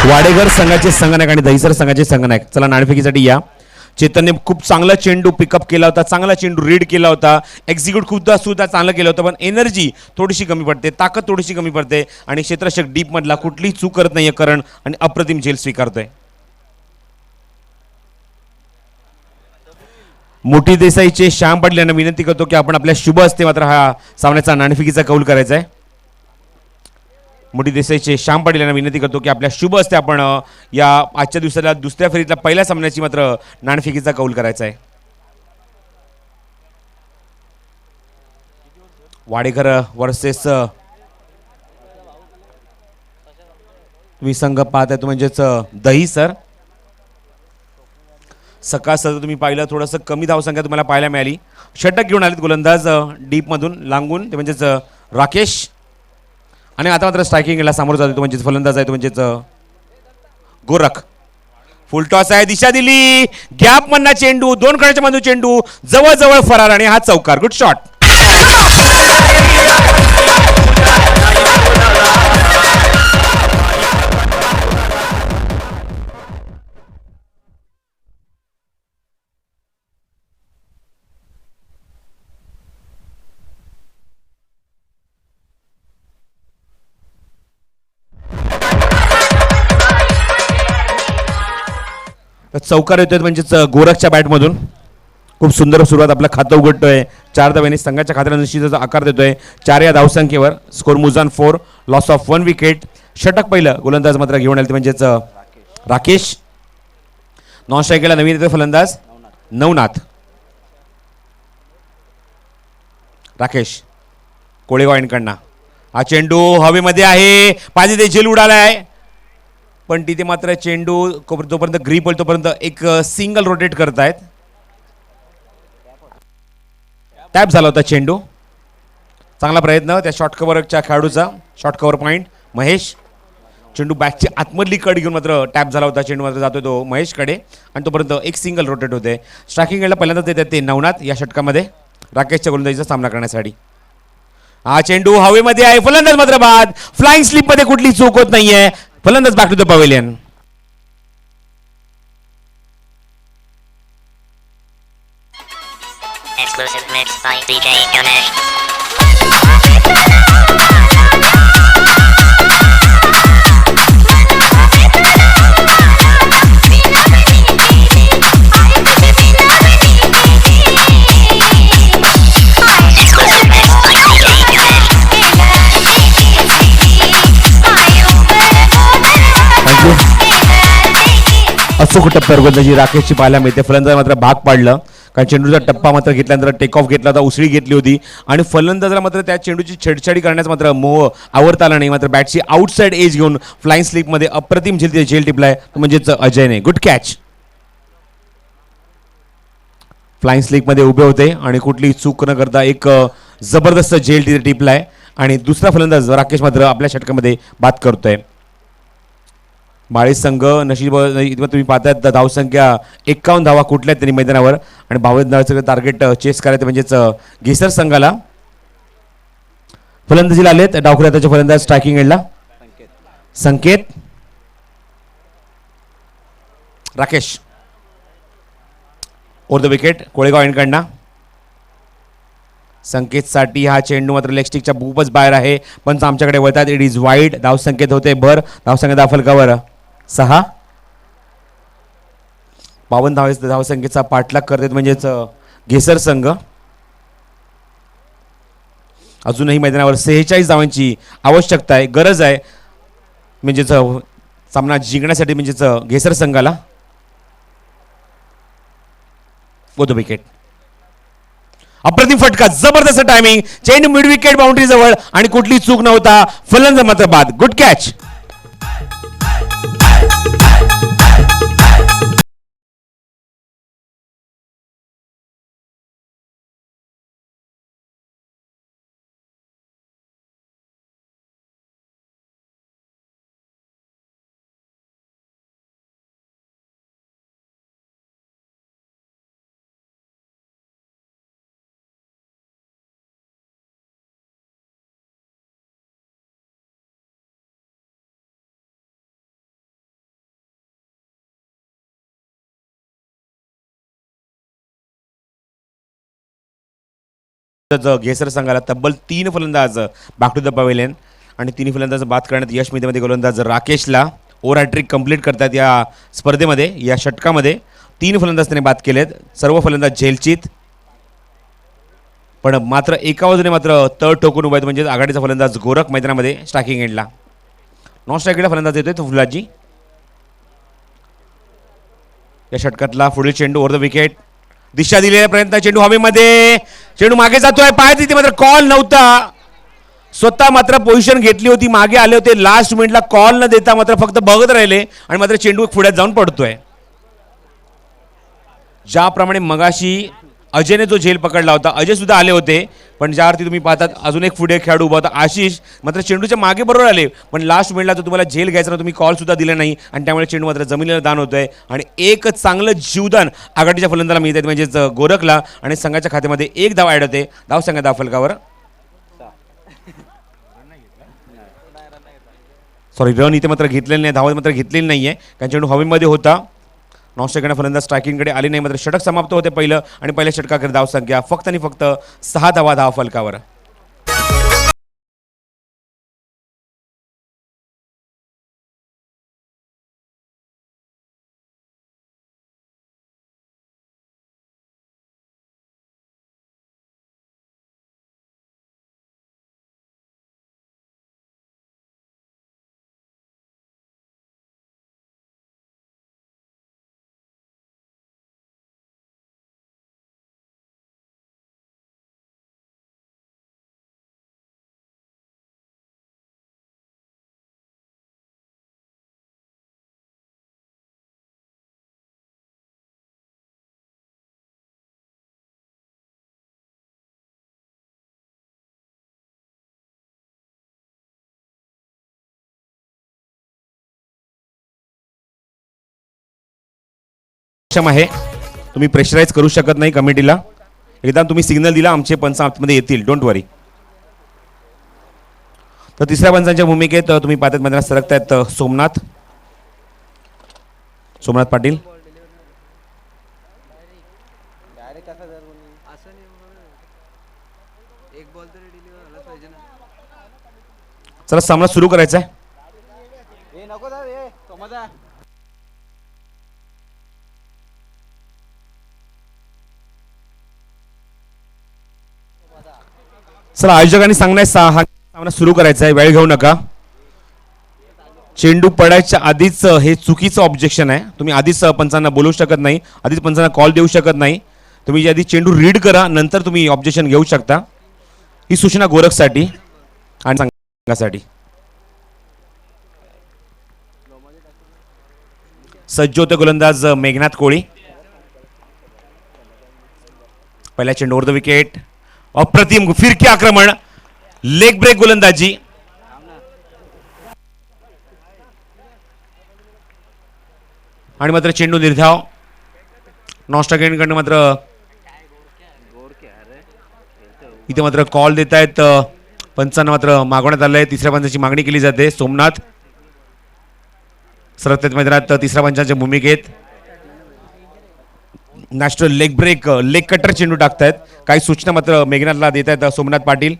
वाडेकर संघाचे संघनायक आणि दहिसर संघाचे संघनायक. चला नाणेफेकीसाठी या. चेतनने खूप चांगला चेंडू पिकअप केला होता, चांगला चेंडू रीड केला होता, एक्झिक्यूट खूप सुद्धा चांगलं केलं होतं, पण एनर्जी थोडीशी कमी पडते, ताकद थोडीशी कमी पडते, आणि क्षेत्ररक्षक डीप मधला कुठलीही चूक करत नाहीये करण, आणि अप्रतिम झेल स्वीकारतोय. मोठी देसाईचे श्याम पाटील यांना विनंती करतो की आपण आपल्या शुभ हस्ते मात्र हा सामन्याचा नाणेफेकीचा कौल करायचा आहे. मोठी देसाईचे श्याम पाटील यांना विनंती करतो की आपल्या शुभ हस्ते आपण या आजच्या दिवसाला दुसऱ्या फेरीतल्या पहिल्या सामन्याची मात्र नाणेफेकीचा कौल करायचा आहे. वाडेकर वर्सेस तुम्ही संघ पाहताय तो म्हणजेच दहिसर. सकाळ तुम्ही पाहिलं थोडंसं कमी धावसंख्या तुम्हाला पाहायला मिळाली. षटक घेऊन आलेत गोलंदाज डीपमधून लांबून, ते म्हणजेच राकेश, आणि आता मात्र स्ट्रायकिंगला सामोर जातो म्हणजेच फलंदाज आहे तो म्हणजेच गोरख. फुल टॉस आहे, दिशा दिली, गॅप मधला चेंडू, 2 कड्याच्या मधून चेंडू, जवळ फरार, आणि हा चौकार. Good shot. चौकार येतोय म्हणजेच गोरखच्या बॅटमधून. खूप सुंदर सुरुवात, आपलं खातं उघडतोय. 4 धाव्यांनी संघाच्या खात्याला निश्चितच आकार देतोय. 4 या धावसंख्येवर स्कोर मुजान 4, लॉस ऑफ 1 विकेट. षटक पहिलं गोलंदाज मात्र घेऊन आले ते म्हणजेच राकेश. नॉन स्ट्राईकला नवीन येतोय फलंदाज नवनाथ. राकेश कोळेगाव यांकडनं हा चेंडू हवेमध्ये आहे, पाहिजे ते झेल उडालाय, पण तिथे मात्र चेंडू जोपर्यंत ग्रीप होईल तोपर्यंत एक सिंगल रोटेट करतायत. टॅप झाला होता चेंडू. चांगला प्रयत्न त्या शॉर्ट कव्हरच्या खेळाडूचा. Short cover point Mahesh. चेंडू बॅकची आतमधली कड घेऊन मात्र टॅप झाला होता. चेंडू मात्र जातोय तो महेशकडे, आणि तोपर्यंत एक सिंगल रोटेट होते. स्ट्रायकिंगला पहिल्यांदाच येतात ते नवनाथ या षटकामध्ये राकेशच्या गोलंदाजीचा सामना करण्यासाठी. हा चेंडू हवेमध्ये आहे, फलंदाज मात्र बाद. फ्लाइंग स्लिप मध्ये कुठली चूक होत नाहीये. फलंदाज back to the pavilion. Exclusive mix by DJ Ganesh. अचूक टप्प्यावर गोलंदाजी राकेशची पाहायला मिळते. फलंदाज मात्र भाग पाडलं, कारण चेंडूचा टप्पा मात्र घेतल्यानंतर टेक ऑफ घेतला होता, उसळी घेतली होती आणि फलंदाजाला मात्र त्या चेंडूची छेडछाडी करण्यास मात्र मोह आवडता आला नाही. मात्र बॅटची आउटसाइड एज घेऊन फ्लाइंग स्लिपमध्ये अप्रतिम झेल टिपलाय, तो म्हणजेच अजयने. Good catch. फ्लाइंग स्लिपमध्ये उभे होते आणि कुठलीही चूक न करता एक जबरदस्त झेल तिथे टिपलाय आणि दुसरा फलंदाज राकेश मात्र आपल्या षटकामध्ये बाद करतोय. बाळी संघ नशीब तुम्ही पाहताय धावसंख्या 51 धावा कुठल्या त्यांनी मैदानावर आणि 52 धावाचं टार्गेट चेस करायचं म्हणजेच गेसर संघाला. फलंदाजीला आलेत डावखुऱ्याचे फलंदाज स्ट्रायकिंग एंडला Sanket. Rakesh over the wicket. Kolegaon एंडकडनं संकेतसाठी हा चेंडू मात्र लेग स्टिकच्या खूपच बाहेर आहे, पण आमच्याकडे वळतात. It is wide. धावसंख्येत होते भर. धावसंख्या दाफलकावर 6. 52 धावसंख्येचा पाठलाग करतात म्हणजेच घेसर संघ. अजूनही मैदानावर 46 धावांची आवश्यकता आहे, गरज आहे म्हणजेच सामना जिंकण्यासाठी म्हणजेच घेसर संघाला. Go to wicket. अप्रतिम फटका, जबरदस्त टायमिंग. चेंडू मिड विकेट बाउंड्री जवळ आणि कुठली चूक नव्हता. फलंदाज मात्र बाद. Good catch. घेसर संघाला तब्बल 3 फलंदाज बॅक टू द पवेलियन आणि 3 फलंदाज बाद करण्यात यश मिळते. गोलंदाज राकेशला ओव्हर हॅट्रिक कंप्लीट करतात या स्पर्धेमध्ये. या षटकामध्ये 3 फलंदाज त्याने बाद केलेत, सर्व फलंदाज झेलचित, पण मात्र एका बाजूने मात्र तळ ठोकून उभा आहेत म्हणजे आघाडीचा फलंदाज गोरख मैदानामध्ये स्ट्रायकिंग एंडला. नॉन स्ट्रायकिंगला फलंदाज येतोय तो फुलाजी. या षटकातला पुढील चेंडू ओव्हर द विकेट. दिशा दिलेला प्रयत्न, चेंडू हवेमध्ये, चेंडू मागे जातोय. पाय तिथे मात्र कॉल नव्हता. स्वतः मात्र पोझिशन घेतली होती, मागे आले होते, लास्ट मिनिटला कॉल न देता मात्र फक्त बघत राहिले आणि मात्र चेंडू पुढ्यात जाऊन पडतोय. ज्याप्रमाणे मगाशी अजयने जो झेल पकडला होता, अजय सुद्धा आले होते, पण ज्यावरती तुम्ही पाहतात अजून एक पुढे खेळाडू उभा होता आशिष, मात्र चेंडूच्या मागे बरोबर आले, पण लास्ट मिनिटला तो तुम्हाला झेल घ्यायचा ना, तुम्ही कॉल सुद्धा दिला नाही आणि त्यामुळे चेंडू मात्र जमिनीला दान होतोय आणि एक चांगलं जीवदान आघाडीच्या फलंदाला मिळते म्हणजेच गोरखला आणि संघाच्या खात्यामध्ये 1 धाव ॲड होते. धाव संघा दाफलकावर सॉरी रन इथे मात्र घेतलेलं नाही, धाव मात्र घेतलेली नाही आहे कारण चेंडू हवेमध्ये होता. नॉनस्ट्रायकडे फलंदाज स्ट्रायकिंगकडे आली नाही, मात्र षटक समाप्त होते पहिलं आणि पहिल्या षटकाकडे धाव संख्या फक्त आणि फक्त 6 धावा धाव फलकावर. आहे तुम्ही प्रेशराईज करू शकत नाही कमिटीला, एकदा तुम्ही सिग्नल दिला आमचे पंच आतमध्ये येतील, डोंट वरी. तर तिसऱ्या पंचांच्या भूमिकेत तुम्ही पाहतात मैदानात सरकतायत सोमनाथ पाटील. चला सामना सुरू करायचा आहे. चला आयोजकांनी सांगण्यास सामना सुरू करायचा आहे, वेळ घेऊ नका. चेंडू पडायच्या आधीच हे चुकीचं ऑब्जेक्शन आहे. तुम्ही आधीच पंचांना बोलू शकत नाही, आधीच पंचांना कॉल देऊ शकत नाही. तुम्ही आधी चेंडू रीड करा, नंतर तुम्ही ऑब्जेक्शन घेऊ शकता. ही सूचना गोरखसाठी आणि संघासाठी. सज्ज होते गोलंदाज मेघनाथ कोळी. पहिल्या चेंडूवर द विकेट. अप्रतिम फिरकी आक्रमण, लेग ब्रेक गोलंदाजी. आणि मात्र चेंडू निर्धाव. नॉस्टाकडनं मात्र इथे मात्र कॉल देत आहेत पंचांना. मात्र मागवण्यात आलंय. तिसऱ्या पंचाची मागणी केली जाते. सोमनाथ सरकतात मैदानात तिसऱ्या पंचांच्या भूमिकेत. National leg break, leg cutter चेंडू टाकतायत. काही सूचना मात्र मेघनाथला देत आहेत सोमनाथ पाटील.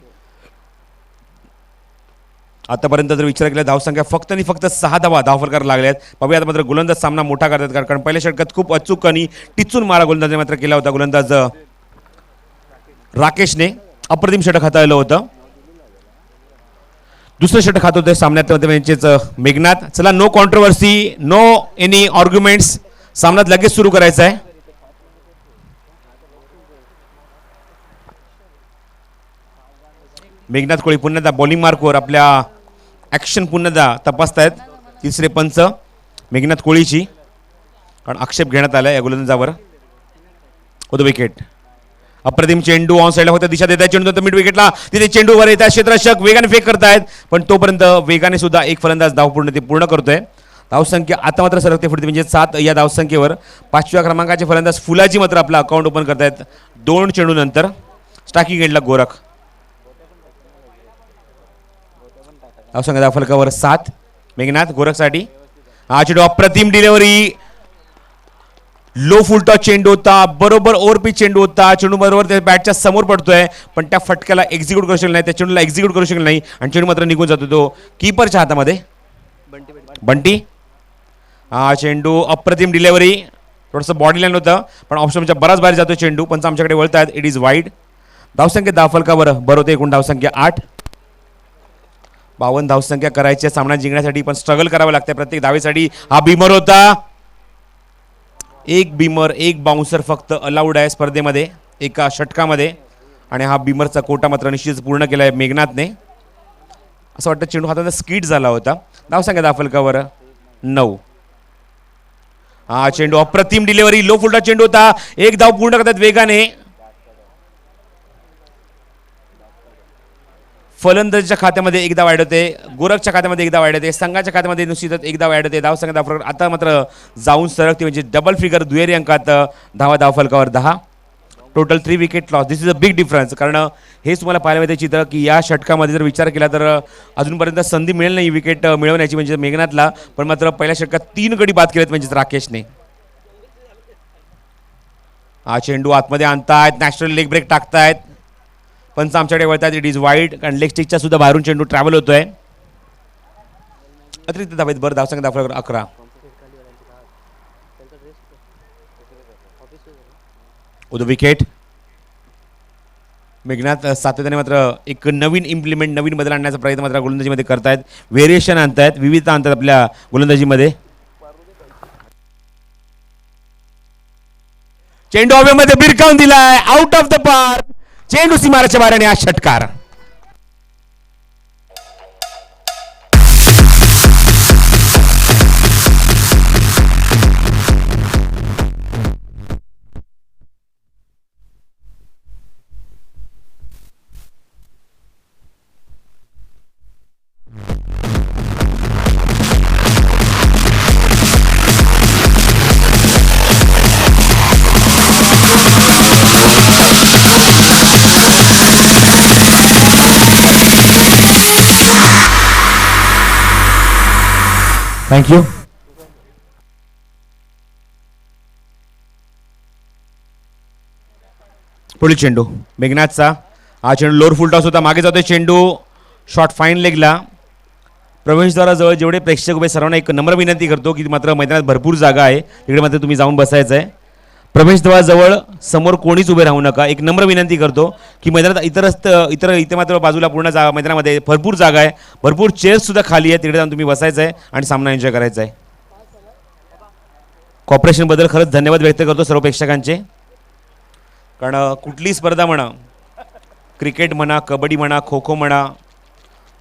आतापर्यंत जर विचार केला धावसंख्या फक्त आणि फक्त 6 धावा धावफलकार लागल्यात. पाहूया आता मात्र गोलंदाज सामना मोठा करतात, कारण पहिल्या षटकात खूप अचूक आणि टिचून मारा गोलंदाजाने मात्र केला होता. गोलंदाज राकेशने अप्रतिम षटक हाताळलं होतं. दुसरं षटक हात होतं सामन्यात मेघनाथ. चला, no controversy, no any arguments. सामन्यात लगेच सुरू करायचा आहे. मेघनाथ कोळी पुन्हा बॉलिंग मार्कवर आपल्या ॲक्शन पुन्हा तपासतायत तिसरे पंच मेघनाथ कोळीची, कारण आक्षेप घेण्यात आला या गोलंदाजावर. होतो विकेट. अप्रतिम चेंडू ऑन साईडला फक्त दिशा देत आहे. चेंडू मिड विकेटला तिथे चेंडू वर येतात. क्षेत्ररक्षक वेगाने फेक करतायत, पण तोपर्यंत वेगाने सुद्धा एक फलंदाज धाव पूर्ण करतोय. धावसंख्या आता मात्र सरकते पुढे, म्हणजे 7 या धावसंख्येवर 5व्या क्रमांकाचे फलंदाज फुलाजी मात्र आपला अकाउंट ओपन करतायत 2 चेंडू नंतर. स्टार्किंग एंडला गोरख. धावसंख्या धावफलकावर 7 मेघनाथ गोरखसाठी. हा चेंडू अप्रतिम डिलिव्हरी, लो फुल टॉस चेंडू होता, बरोबर ओव्हरपिच चेंडू होता. चेंडू बरोबर त्या बॅटच्या समोर पडतोय, पण त्या फटक्याला एक्झिक्यूट करू शकले नाही, त्या चेंडूला एक्झिक्यूट करू शकले नाही आणि चेंडू मात्र निघून जातो तो कीपरच्या हातामध्ये. बंटी. हा चेंडू अप्रतिम डिलिव्हरी, थोडंसं बॉडी लाईन होतं, पण ऑप्शनच्या बराच बाहेर जातो चेंडू. पंच आमच्याकडे वळतात. It is wide. धावसंख्या धावफलकावर बरोबर एकूण धावसंख्या 8. 52 धावसंख्या करायची सामना जिंकण्यासाठी, पण स्ट्रगल करावं लागतं प्रत्येक धावेसाठी. हा बीमर होता. एक बीमर, एक बाउन्सर फक्त अलाउड आहे स्पर्धेमध्ये एका षटकामध्ये, आणि हा बीमरचा कोटा मात्र निश्चितच पूर्ण केला आहे मेघनाथने. असं वाटतं चेंडू हाताचा स्कीट झाला होता. धावसंख्या धावफलकावर 9. हा चेंडू अप्रतिम डिलिव्हरी, लो फुलटा चेंडू होता. एक धाव पूर्ण करतात वेगाने. फलंदाजीच्या खात्यामध्ये एकदा वाढ होते, गोरखच्या खात्यामध्ये एकदा वाढ होते, संघाच्या खात्यामध्ये निश्चितच एकदा वाढ होते. धावसंख्या धावफलकावर आता मात्र जाऊन सरकते, म्हणजे डबल फिगर दुहेरी अंकात धावा धावफलकावर 10. Total 3 wicket loss. This is a big difference, कारण हेच तुम्हाला पाहायला मिळते चित्र की या षटकामध्ये जर विचार केला तर अजूनपर्यंत संधी मिळेल नाही विकेट मिळवण्याची, म्हणजे मेघनाथला. पण मात्र पहिल्या षटकात 3 गडी बाद केलेत म्हणजे राकेशने. हा चेंडू आतमध्ये आणतायत, नॅशनल लेग ब्रेक टाकतायत. पंच आमच्याकडे वळतात. इट इज वाईड, कारण लेग स्टिकच्या सुद्धा बाहेरून चेंडू ट्रॅव्हल होतोय. अतिरिक्त धावेत बरं. धावसंख्या धावफलकावर 11. उद विकेट. मेघनाथ सातत्याने मात्र एक नवीन बदल आणण्याचा प्रयत्न मात्र गोलंदाजीमध्ये करतायत. व्हेरिएशन आणतायत, विविधता आणतात आपल्या गोलंदाजीमध्ये. चेंडू हवेमध्ये भिरकावून दिलाय, आउट ऑफ द पार्क. चेंडू सीमाराच्या बाहेर आणि हा षटकार. थँक्यू. पुढील चेंडू मेघनाथचा. हा चेंडू लोअर फुल टॉस होता, मागे जातोय चेंडू. शॉट फाईन लेगला. प्रवेशद्वाराजवळ जेवढे प्रेक्षक उभे सर्वांना एक नम्र विनंती करतो की मात्र मैदानात भरपूर जागा आहे, तिकडे मात्र तुम्ही जाऊन बसायचं आहे. प्रवेशद्वाराजवळ समोर कोणीच उभे राहू नका. एक नम्र विनंती करतो की मैदानात इतर इथे मात्र बाजूला पूर्ण जागा मैदानामध्ये भरपूर जागा आहे, भरपूर चेअर्स सुद्धा खाली आहे. तिकडे जाऊन तुम्ही बसायचं आहे आणि सामना एन्जॉय करायचा आहे. कॉपरेशनबद्दल खरंच धन्यवाद व्यक्त करतो सर्व प्रेक्षकांचे. कारण कुठलीही स्पर्धा म्हणा, क्रिकेट म्हणा, कबड्डी म्हणा, खो खो म्हणा,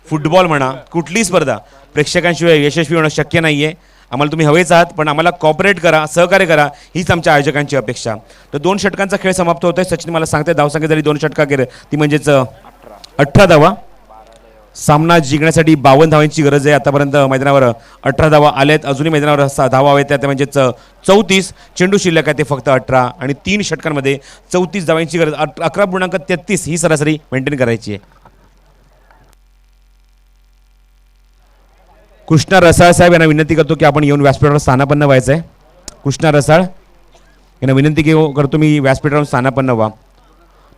फुटबॉल म्हणा, कुठलीही स्पर्धा प्रेक्षकांशिवाय यशस्वी होणं शक्य नाही आहे. आम्हाला तुम्ही हवेच आहात, पण आम्हाला कॉपरेट करा, सहकार्य करा, हीच आमच्या आयोजकांची अपेक्षा. तर 2 षटकांचा खेळ समाप्त होतोय. सचिन मला सांगते धावसंख्या जरी 2 षटका केले ती म्हणजेच 18 धावा. सामना जिंकण्यासाठी 52 धावांची गरज आहे. आतापर्यंत मैदानावर 18 धावा आल्यात. अजूनही मैदानावर 6 धावा हव्यात त्या म्हणजेच 34. चेंडू शिल्लक आहे ते फक्त 18 आणि 3 षटकांमध्ये 34 धावांची गरज. 11.33 ही सरासरी मेंटेन करायची आहे. कृष्णा रसाळ साहेब यांना विनंती करतो की आपण येऊन व्यासपीठावर स्थानापन्न व्हायचं आहे. कृष्णा रसाळ यांना विनंती करतो मी व्यासपीठावर स्थानापन्न व्हा.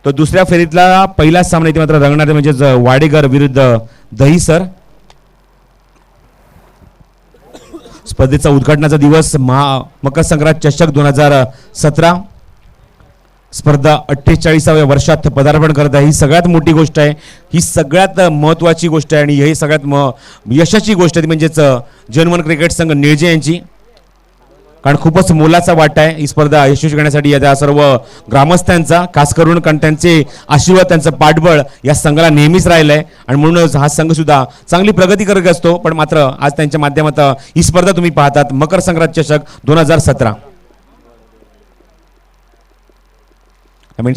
तो दुसऱ्या फेरीतला पहिलाच सामना इथे मात्र रंगणार म्हणजेच वाडेकर विरुद्ध दहीसर. स्पर्धेचा उद्घाटनाचा दिवस मकर संक्रांत चषक 2017. स्पर्धा 48व्या वर्षात पदार्पण करत आहे. ही सगळ्यात मोठी गोष्ट आहे, ही सगळ्यात महत्त्वाची गोष्ट आहे आणि ही सगळ्यात यशाची गोष्ट आहे म्हणजेच जनमन क्रिकेट संघ निळजे यांची. कारण खूपच मोलाचा वाटा आहे ही स्पर्धा यशस्वी करण्यासाठी या सर्व ग्रामस्थांचा, खास करून कारण त्यांचे आशीर्वाद, त्यांचं पाठबळ या संघाला नेहमीच राहिलं आहे आणि म्हणूनच हा संघ सुद्धा चांगली प्रगती करत असतो. पण मात्र आज त्यांच्या माध्यमातून ही स्पर्धा तुम्ही पाहतात मकर संक्रांत चषक 2017.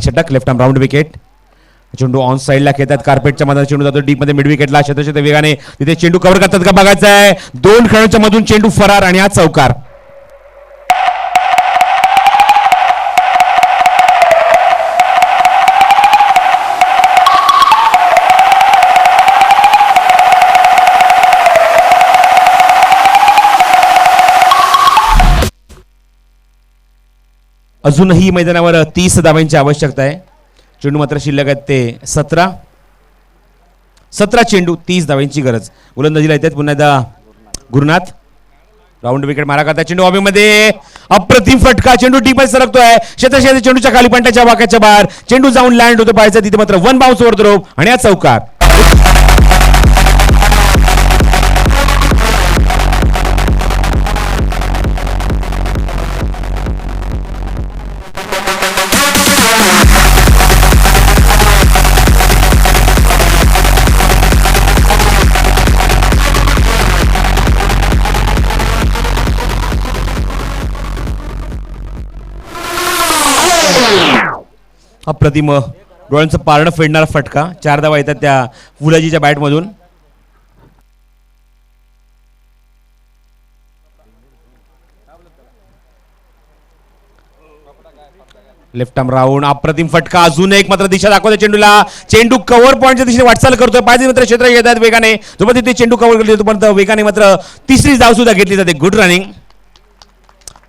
षटक लेफ्ट आर्म राऊंड विकेट. चेंडू ऑन साईडला खेळतात. कार्पेटच्या मधून चेंडू जातो डीप मध्ये मिड विकेटला. क्षेत्र वेगाने तिथे चेंडू कव्हर करतात का बघायचं आहे. 2 खेळाडूंच्या मधून चेंडू फरार आणि हा चौकार. अजूनही मैदानावर 30 धावांची आवश्यकता आहे. चेंडू मात्र शिल्लक आहेत ते 17 चेंडू 30 धावांची गरज. गोलंदाजीला येतात पुन्हा एकदा गुरुनाथ. राऊंड विकेट मारा करता. चेंडू हवेमध्ये अप्रतिम फटका. चेंडू डीप मध्ये सरकतोय. क्षेत्रक्षेत्र चेंडूच्या खाली पंटाच्या वाक्याच्या बाहेर चेंडू जाऊन लँड होतो पाहायचं. तिथे मात्र 1 बाउन्स वर थ्रो आणि हा चौकार. अप्रतिम डोळ्यांचं पारणं फेडणारा फटका. 4 धावा येतात त्या फुलाजीच्या बॅटमधून. Left arm round. अप्रतिम फटका. अजून एक मात्र दिशा दाखवते चेंडूला. चेंडू कव्हर पॉईंटच्या दिशेने वाटचाल करतोय. पाहिजे मात्र क्षेत्र येतात वेगाने. जोपर्यंत ते चेंडू कव्हर करतो तोपर्यंत वेगाने मात्र तिसरी धाव सुद्धा घेतली जाते. Good running.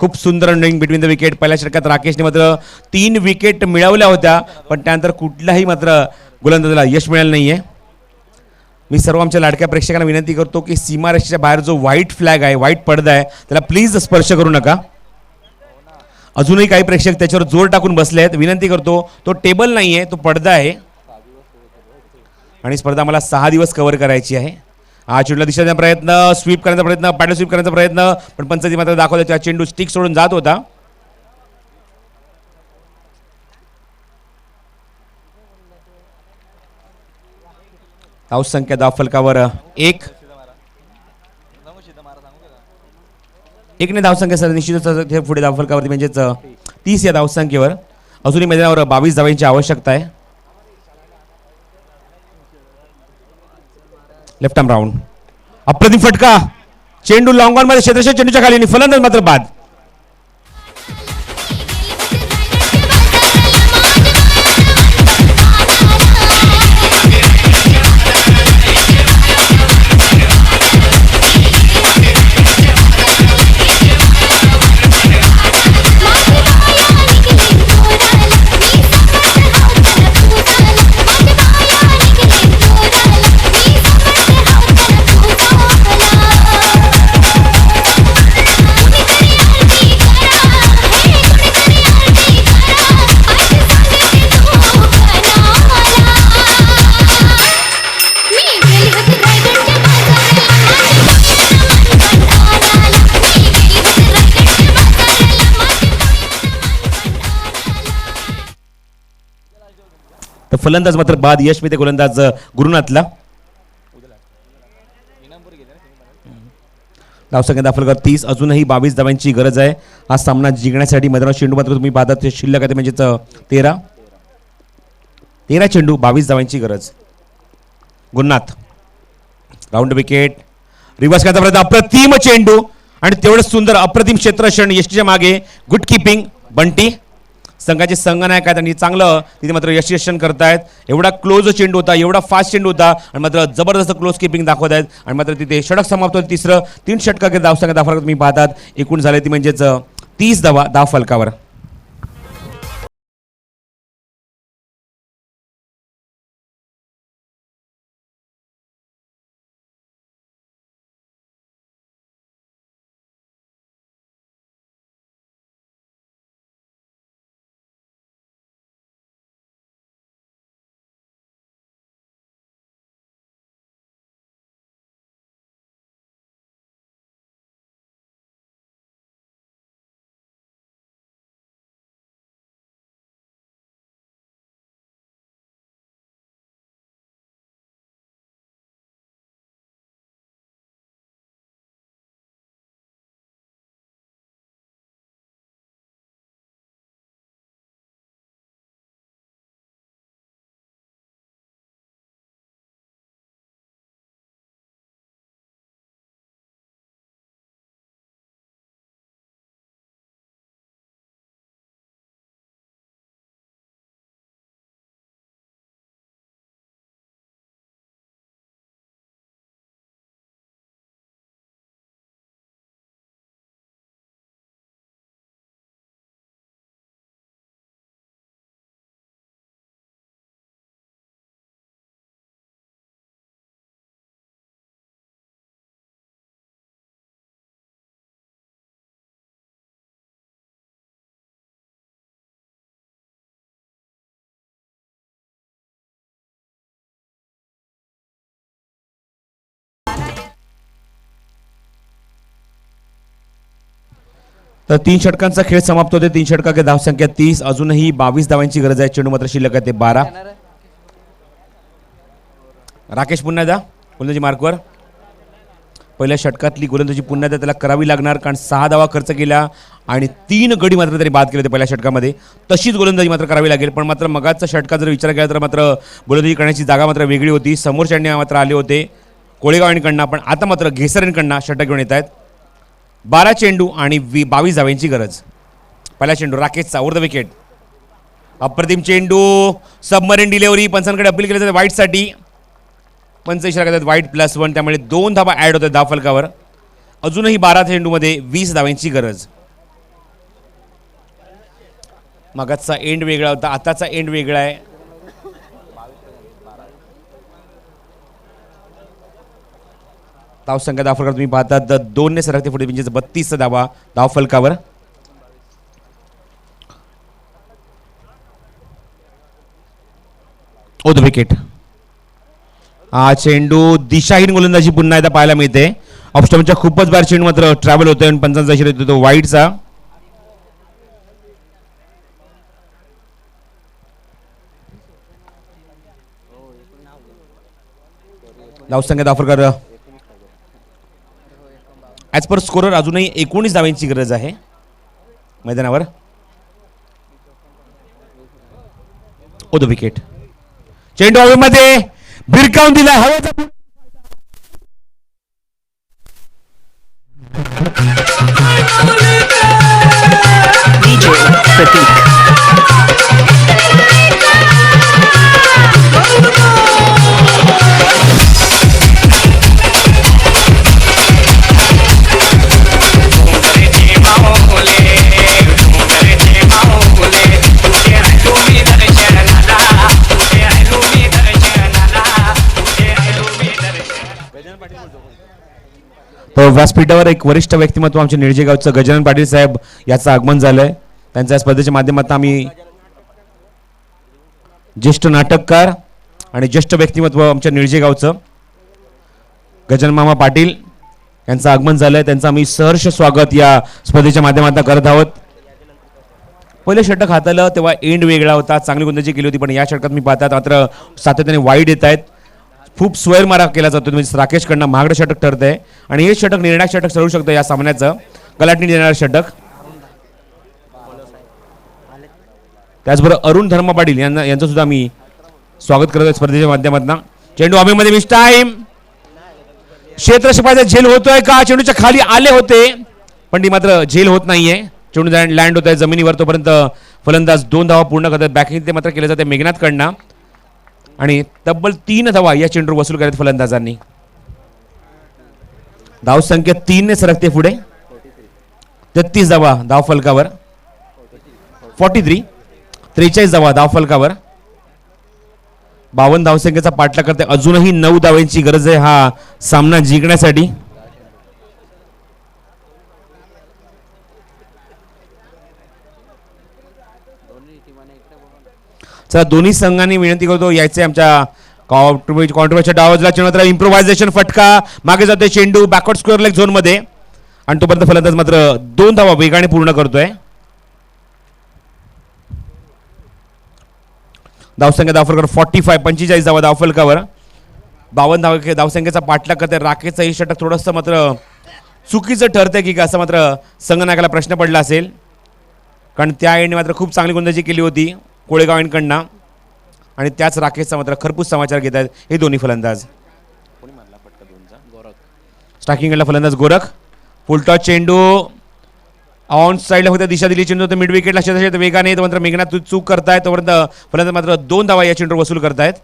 खूप सुंदर रनिंग बिटवीन द विकेट. पहिल्या षटकात राकेशने मात्र 3 विकेट मिळवल्या होत्या, पण त्यानंतर कुठलाही मात्र गोलंदाजाला यश मिळालं नाहीये. मी सर्व आमच्या लाडक्या प्रेक्षकांना विनंती करतो की सीमारेषेच्या बाहेर जो व्हाईट फ्लॅग आहे, व्हाईट पडदा आहे, त्याला प्लीज स्पर्श करू नका. अजूनही काही प्रेक्षक त्याच्यावर जोर टाकून बसले आहेत. विनंती करतो, तो टेबल नाहीये, तो पडदा आहे आणि स्पर्धा मला 6 दिवस कव्हर करायची आहे. हा चेंडूला दिशा देण्याचा प्रयत्न, स्वीप करण्याचा प्रयत्न, पॅडल स्वीप करण्याचा प्रयत्न, पण पंचायती मात्र दाखवलं त्या चेंडू स्टिक सोडून जात होता. धावसंख्या धावफलकावर 1 ने धावसंख्या सर निश्चितच पुढे धावफलकावरती म्हणजेच 30 या धावसंख्येवर. अजूनही मैदानावर 22 धावांची आवश्यकता आहे. Left arm round. अप्रतिम फटका. चेंडू लॉंग ऑन मध्ये क्षेत्रक्षेत्र चेंडूच्या खाली, फलंदाज मात्र बाद. फलंदाज मात्र बाद. यश मिळते गोलंदाज गुरुनाथला. धावसंख्या दाखल 30. अजूनही 22 धावांची गरज आहे हा सामना जिंकण्यासाठी. मैदानावर चेंडू मात्र तुम्ही पाहता ते शिल्लक आहे म्हणजेच 13 चेंडू 22 धावांची गरज. Gurunath round wicket. रिवर्स करता प्रयत्न. अप्रतिम चेंडू आणि तेवढं सुंदर अप्रतिम क्षेत्ररक्षण यष्टीच्या मागे. Good keeping Bunty. संघाचे संघनायक आहेत आणि चांगलं तिथे मात्र यशस्वी करतायत. एवढा क्लोज चेंडू होता, एवढा फास्ट चेंडू होता आणि मात्र जबरदस्त क्लोज किपिंग दाखवत आहेत आणि मात्र तिथे षटक समाप्त होतं. तिसरं 3 षटकाचे धावसंख्या दाखल तुम्ही पाहतात. एकूण झाले ती म्हणजेच 30 धावा धाव फलकावर. तर 3 षटकांचा खेळ समाप्त होते. 3 षटकांची धावसंख्या 30. अजूनही 22 धावांची गरज आहे. चेंडू मात्र शिल्लक आहे ते 12. राकेश पुन्हा एकदा गोलंदाजी मार्कवर. पहिल्या षटकातली गोलंदाजी पुन्हा एकदा त्याला करावी लागणार कारण 6 धावा खर्च केल्या आणि 3 गडी मात्र त्यांनी बाद केले होते पहिल्या षटकामध्ये. तशीच गोलंदाजी मात्र करावी लागेल. पण मात्र मगाचा षटकात जर विचार केला तर मात्र गोलंदाजी करण्याची जागा मात्र वेगळी होती. समोरच्यांनी मात्र आले होते कोळेगावांकडनं. पण आता मात्र घेसरेंकडनं षटक घेऊन येत आहेत. 12 चेंडू आणि 22 धावांची गरज. पहिला चेंडू राकेशचा ओव्हर द विकेट. अप्रतिम चेंडू. Submarine delivery. पंचांकडे अपील केलं जातं वाईटसाठी. पंच इशारा करतात वाईट +1. त्यामुळे 2 धावा ॲड होतात धाव फलकावर. अजूनही 12 चेंडूमध्ये 20 धावांची गरज. मगाचा एंड वेगळा होता, आताचा एंड वेगळा आहे. धावसंख्या धाव फलकावर तुम्ही पाहतात 2 ने सरकते पुढे म्हणजे 32 धावा धाव फलकावर. ओद विकेट. हा चेंडू दिशाहीन गोलंदाजी पुन्हा एकदा पाहायला मिळते. ऑफस्टॉपच्या खूपच बाहेर चेंडू मात्र ट्रॅव्हल होतोय आणि पंचांचा इशारा येतो तो वाईटचा. धावसंख्या धाव फलकावर ॲज पर स्कोरर अजूनही 19 धावांची गरज आहे मैदानावर. ओद विकेट. चेंडू हवेमध्ये भिरकावून दिला. हवेचा DJ प्रतीक. व्यासपीठावर एक वरिष्ठ व्यक्तिमत्व आमच्या निळजेगावचं गजानन पाटील साहेब याचं आगमन झालंय. त्यांच्या स्पर्धेच्या माध्यमातून आम्ही ज्येष्ठ नाटककार आणि ज्येष्ठ व्यक्तिमत्व आमच्या निळजेगावचं गजानन मामा पाटील यांचं आगमन झालंय. त्यांचं आम्ही सहर्ष स्वागत या स्पर्धेच्या माध्यमातून करत आहोत. पहिलं षटक हाताळलं तेव्हा एंड वेगळा होता, चांगली गोलंदाजी केली होती, पण या षटकात मी पाहतात मात्र सातत्याने वाईड येत आहेत. खूप स्वैर मारा केला जातो, म्हणजे राकेशकडनं महागडं षटक ठरत आहे आणि हे षटक निर्णायक षटक ठरू शकतं या सामन्याचं, गलाटणी देणारं षटक. त्याचबरोबर अरुण धर्मा पाटील यांचं सुद्धा मी स्वागत करतोय स्पर्धेच्या माध्यमातून. चेंडू हवेमध्ये मिस टाइम, क्षेत्ररक्षकाचा झेल होतोय का, चेंडूच्या खाली आले होते पण ती मात्र झेल होत नाहीये, चेंडू लँड होत आहे जमिनीवर. तोपर्यंत फलंदाज 2 धावा पूर्ण करतात. बॅकिंग ते मात्र केलं जाते मेघनाथकडनं आणि तब्बल 3 धावा या चेंडूवर वसूल करत फलंदाजांनी. धाव संख्या 3 ने सरकते पुढे. 33 धावा धाव फलकावर, 43 धावा धाव फलकावर. 52 धावसंख्येचा पाठलाग करते. अजूनही 9 धावांची गरज आहे हा सामना जिंकण्यासाठी. चला दोन्ही संघांनी विनंती करतो यायचे आमच्या कॉन्ट्रोवर्सच्या डावाजला चेंडू, इम्प्रोव्हायझेशन फटका, मागे जातोय चेंडू बॅकवर्ड स्क्वेअर लेग झोन मध्ये आणि तोपर्यंत फलंदाज मात्र 2 धावा वेगाने पूर्ण करतोय. धावसंख्या धावफलकावर 45 धावा धावफलकावर. 52 धावसंख्येचा पाठलाग करते. राकेशचं हे षटक थोडंसं मात्र चुकीचं ठरतंय की असं मात्र संघनायकाला प्रश्न पडला असेल, कारण त्या एंडने मात्र खूप चांगली गोलंदाजी केली होती कोळेगाव एंडकडनं आणि त्याच राकेशचा मात्र खरपूस समाचार घेत आहेत हे दोन्ही फलंदाज. स्ट्रायकिंग एंडला फलंदाज गोरख. फुलटॉस चेंडू ऑन साईडला होत्या दिशा दिली, चेंडू मिड विकेटला शेतात वेगाने मात्र मेघनाथ चूक करतायत. तोपर्यंत फलंदाज मात्र 2 धावा या चेंडूवर वसूल करतायत.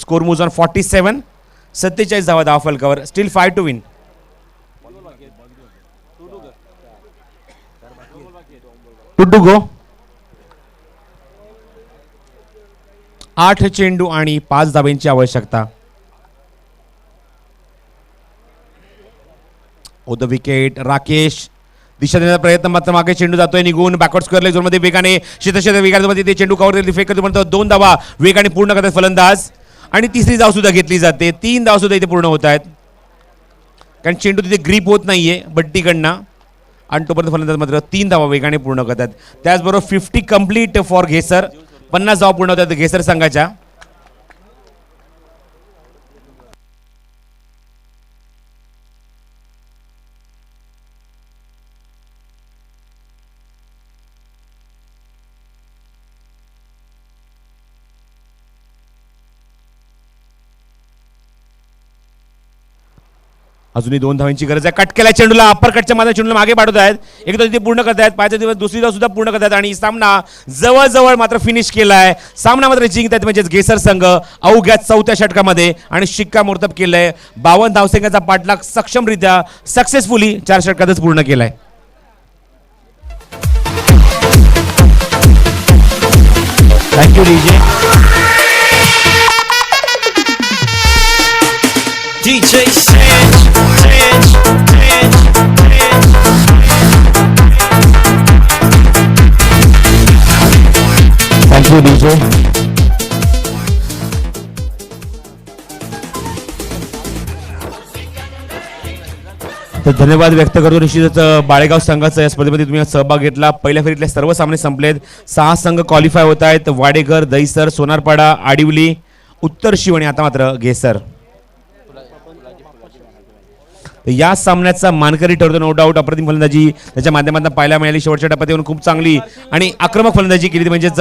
स्कोर मूव्स ऑन 47, 47 धावा धाव फलकावर. Still 5 to win. Two go. 8 चेंडू आणि 5 धावांची आवश्यकता. The wicket. राकेश दिशा देण्याचा प्रयत्न मात्र मागे चेंडू जातोय निघून बॅकवर्ड स्क्वेअर लेग झोनमध्ये वेगाने वेगाने ते चेंडू कव्हर करते, फेक करते, 2 धावा वेगाने पूर्ण करतात फलंदाज आणि तिसरी धाव सुद्धा घेतली जाते. 3 धाव सुद्धा इथे पूर्ण होत आहेत कारण चेंडू तिथे ग्रीप होत नाहीये बट्टीकडनं आणि तोपर्यंत फलंदाज मात्र 3 धावा वेगाने पूर्ण करतात. त्याचबरोबर 50 कंप्लीट फॉर घेसर. 50 धावा पूर्ण होतात घेसर संघाच्या. अजूनही 2 धावांची गरज आहे. कट केल्या चेंडूला अप्पर कटच्या मागे चेंडूला मागे पाडत आहेत. एकदा तिथे पूर्ण करत आहेत, पाचव्या दिवस दुसरी धाव सुद्धा पूर्ण करतात आणि सामना जवळजवळ मात्र फिनिश केलाय. सामना मात्र जिंकतात म्हणजेच घेसर संघ अवघ्या 4थ्या षटकामध्ये आणि शिक्कामोर्तब केलंय. 52 धावसंख्येचा पाठलाग सक्षमरित्या सक्सेसफुली 4 षटकातच पूर्ण केलाय. Thank you DJ. DJ Sanj, Sanj, Sanj, Sanj. Thank you DJ. तर धन्यवाद व्यक्त करतो निश्चितच बाळेगाव संघाचा या स्पर्धेमध्ये तुम्ही सहभाग घेतला. पहिल्या फेरीतले सर्व सामने संपलेत. 6 संघ क्वालिफाय होत आहेत. वाडेघर, दहिसर, सोनारपाडा, आडिवली, उत्तर शिव आणि आता मात्र घेसर. या सामन्याचा मानकरी ठरतो नो डाऊट अप्रतिम फलंदाजी त्याच्या माध्यमातून पाहायला मिळाली. शेवटच्या टप्प्यात येऊन खूप चांगली आणि आक्रमक फलंदाजी केली म्हणजेच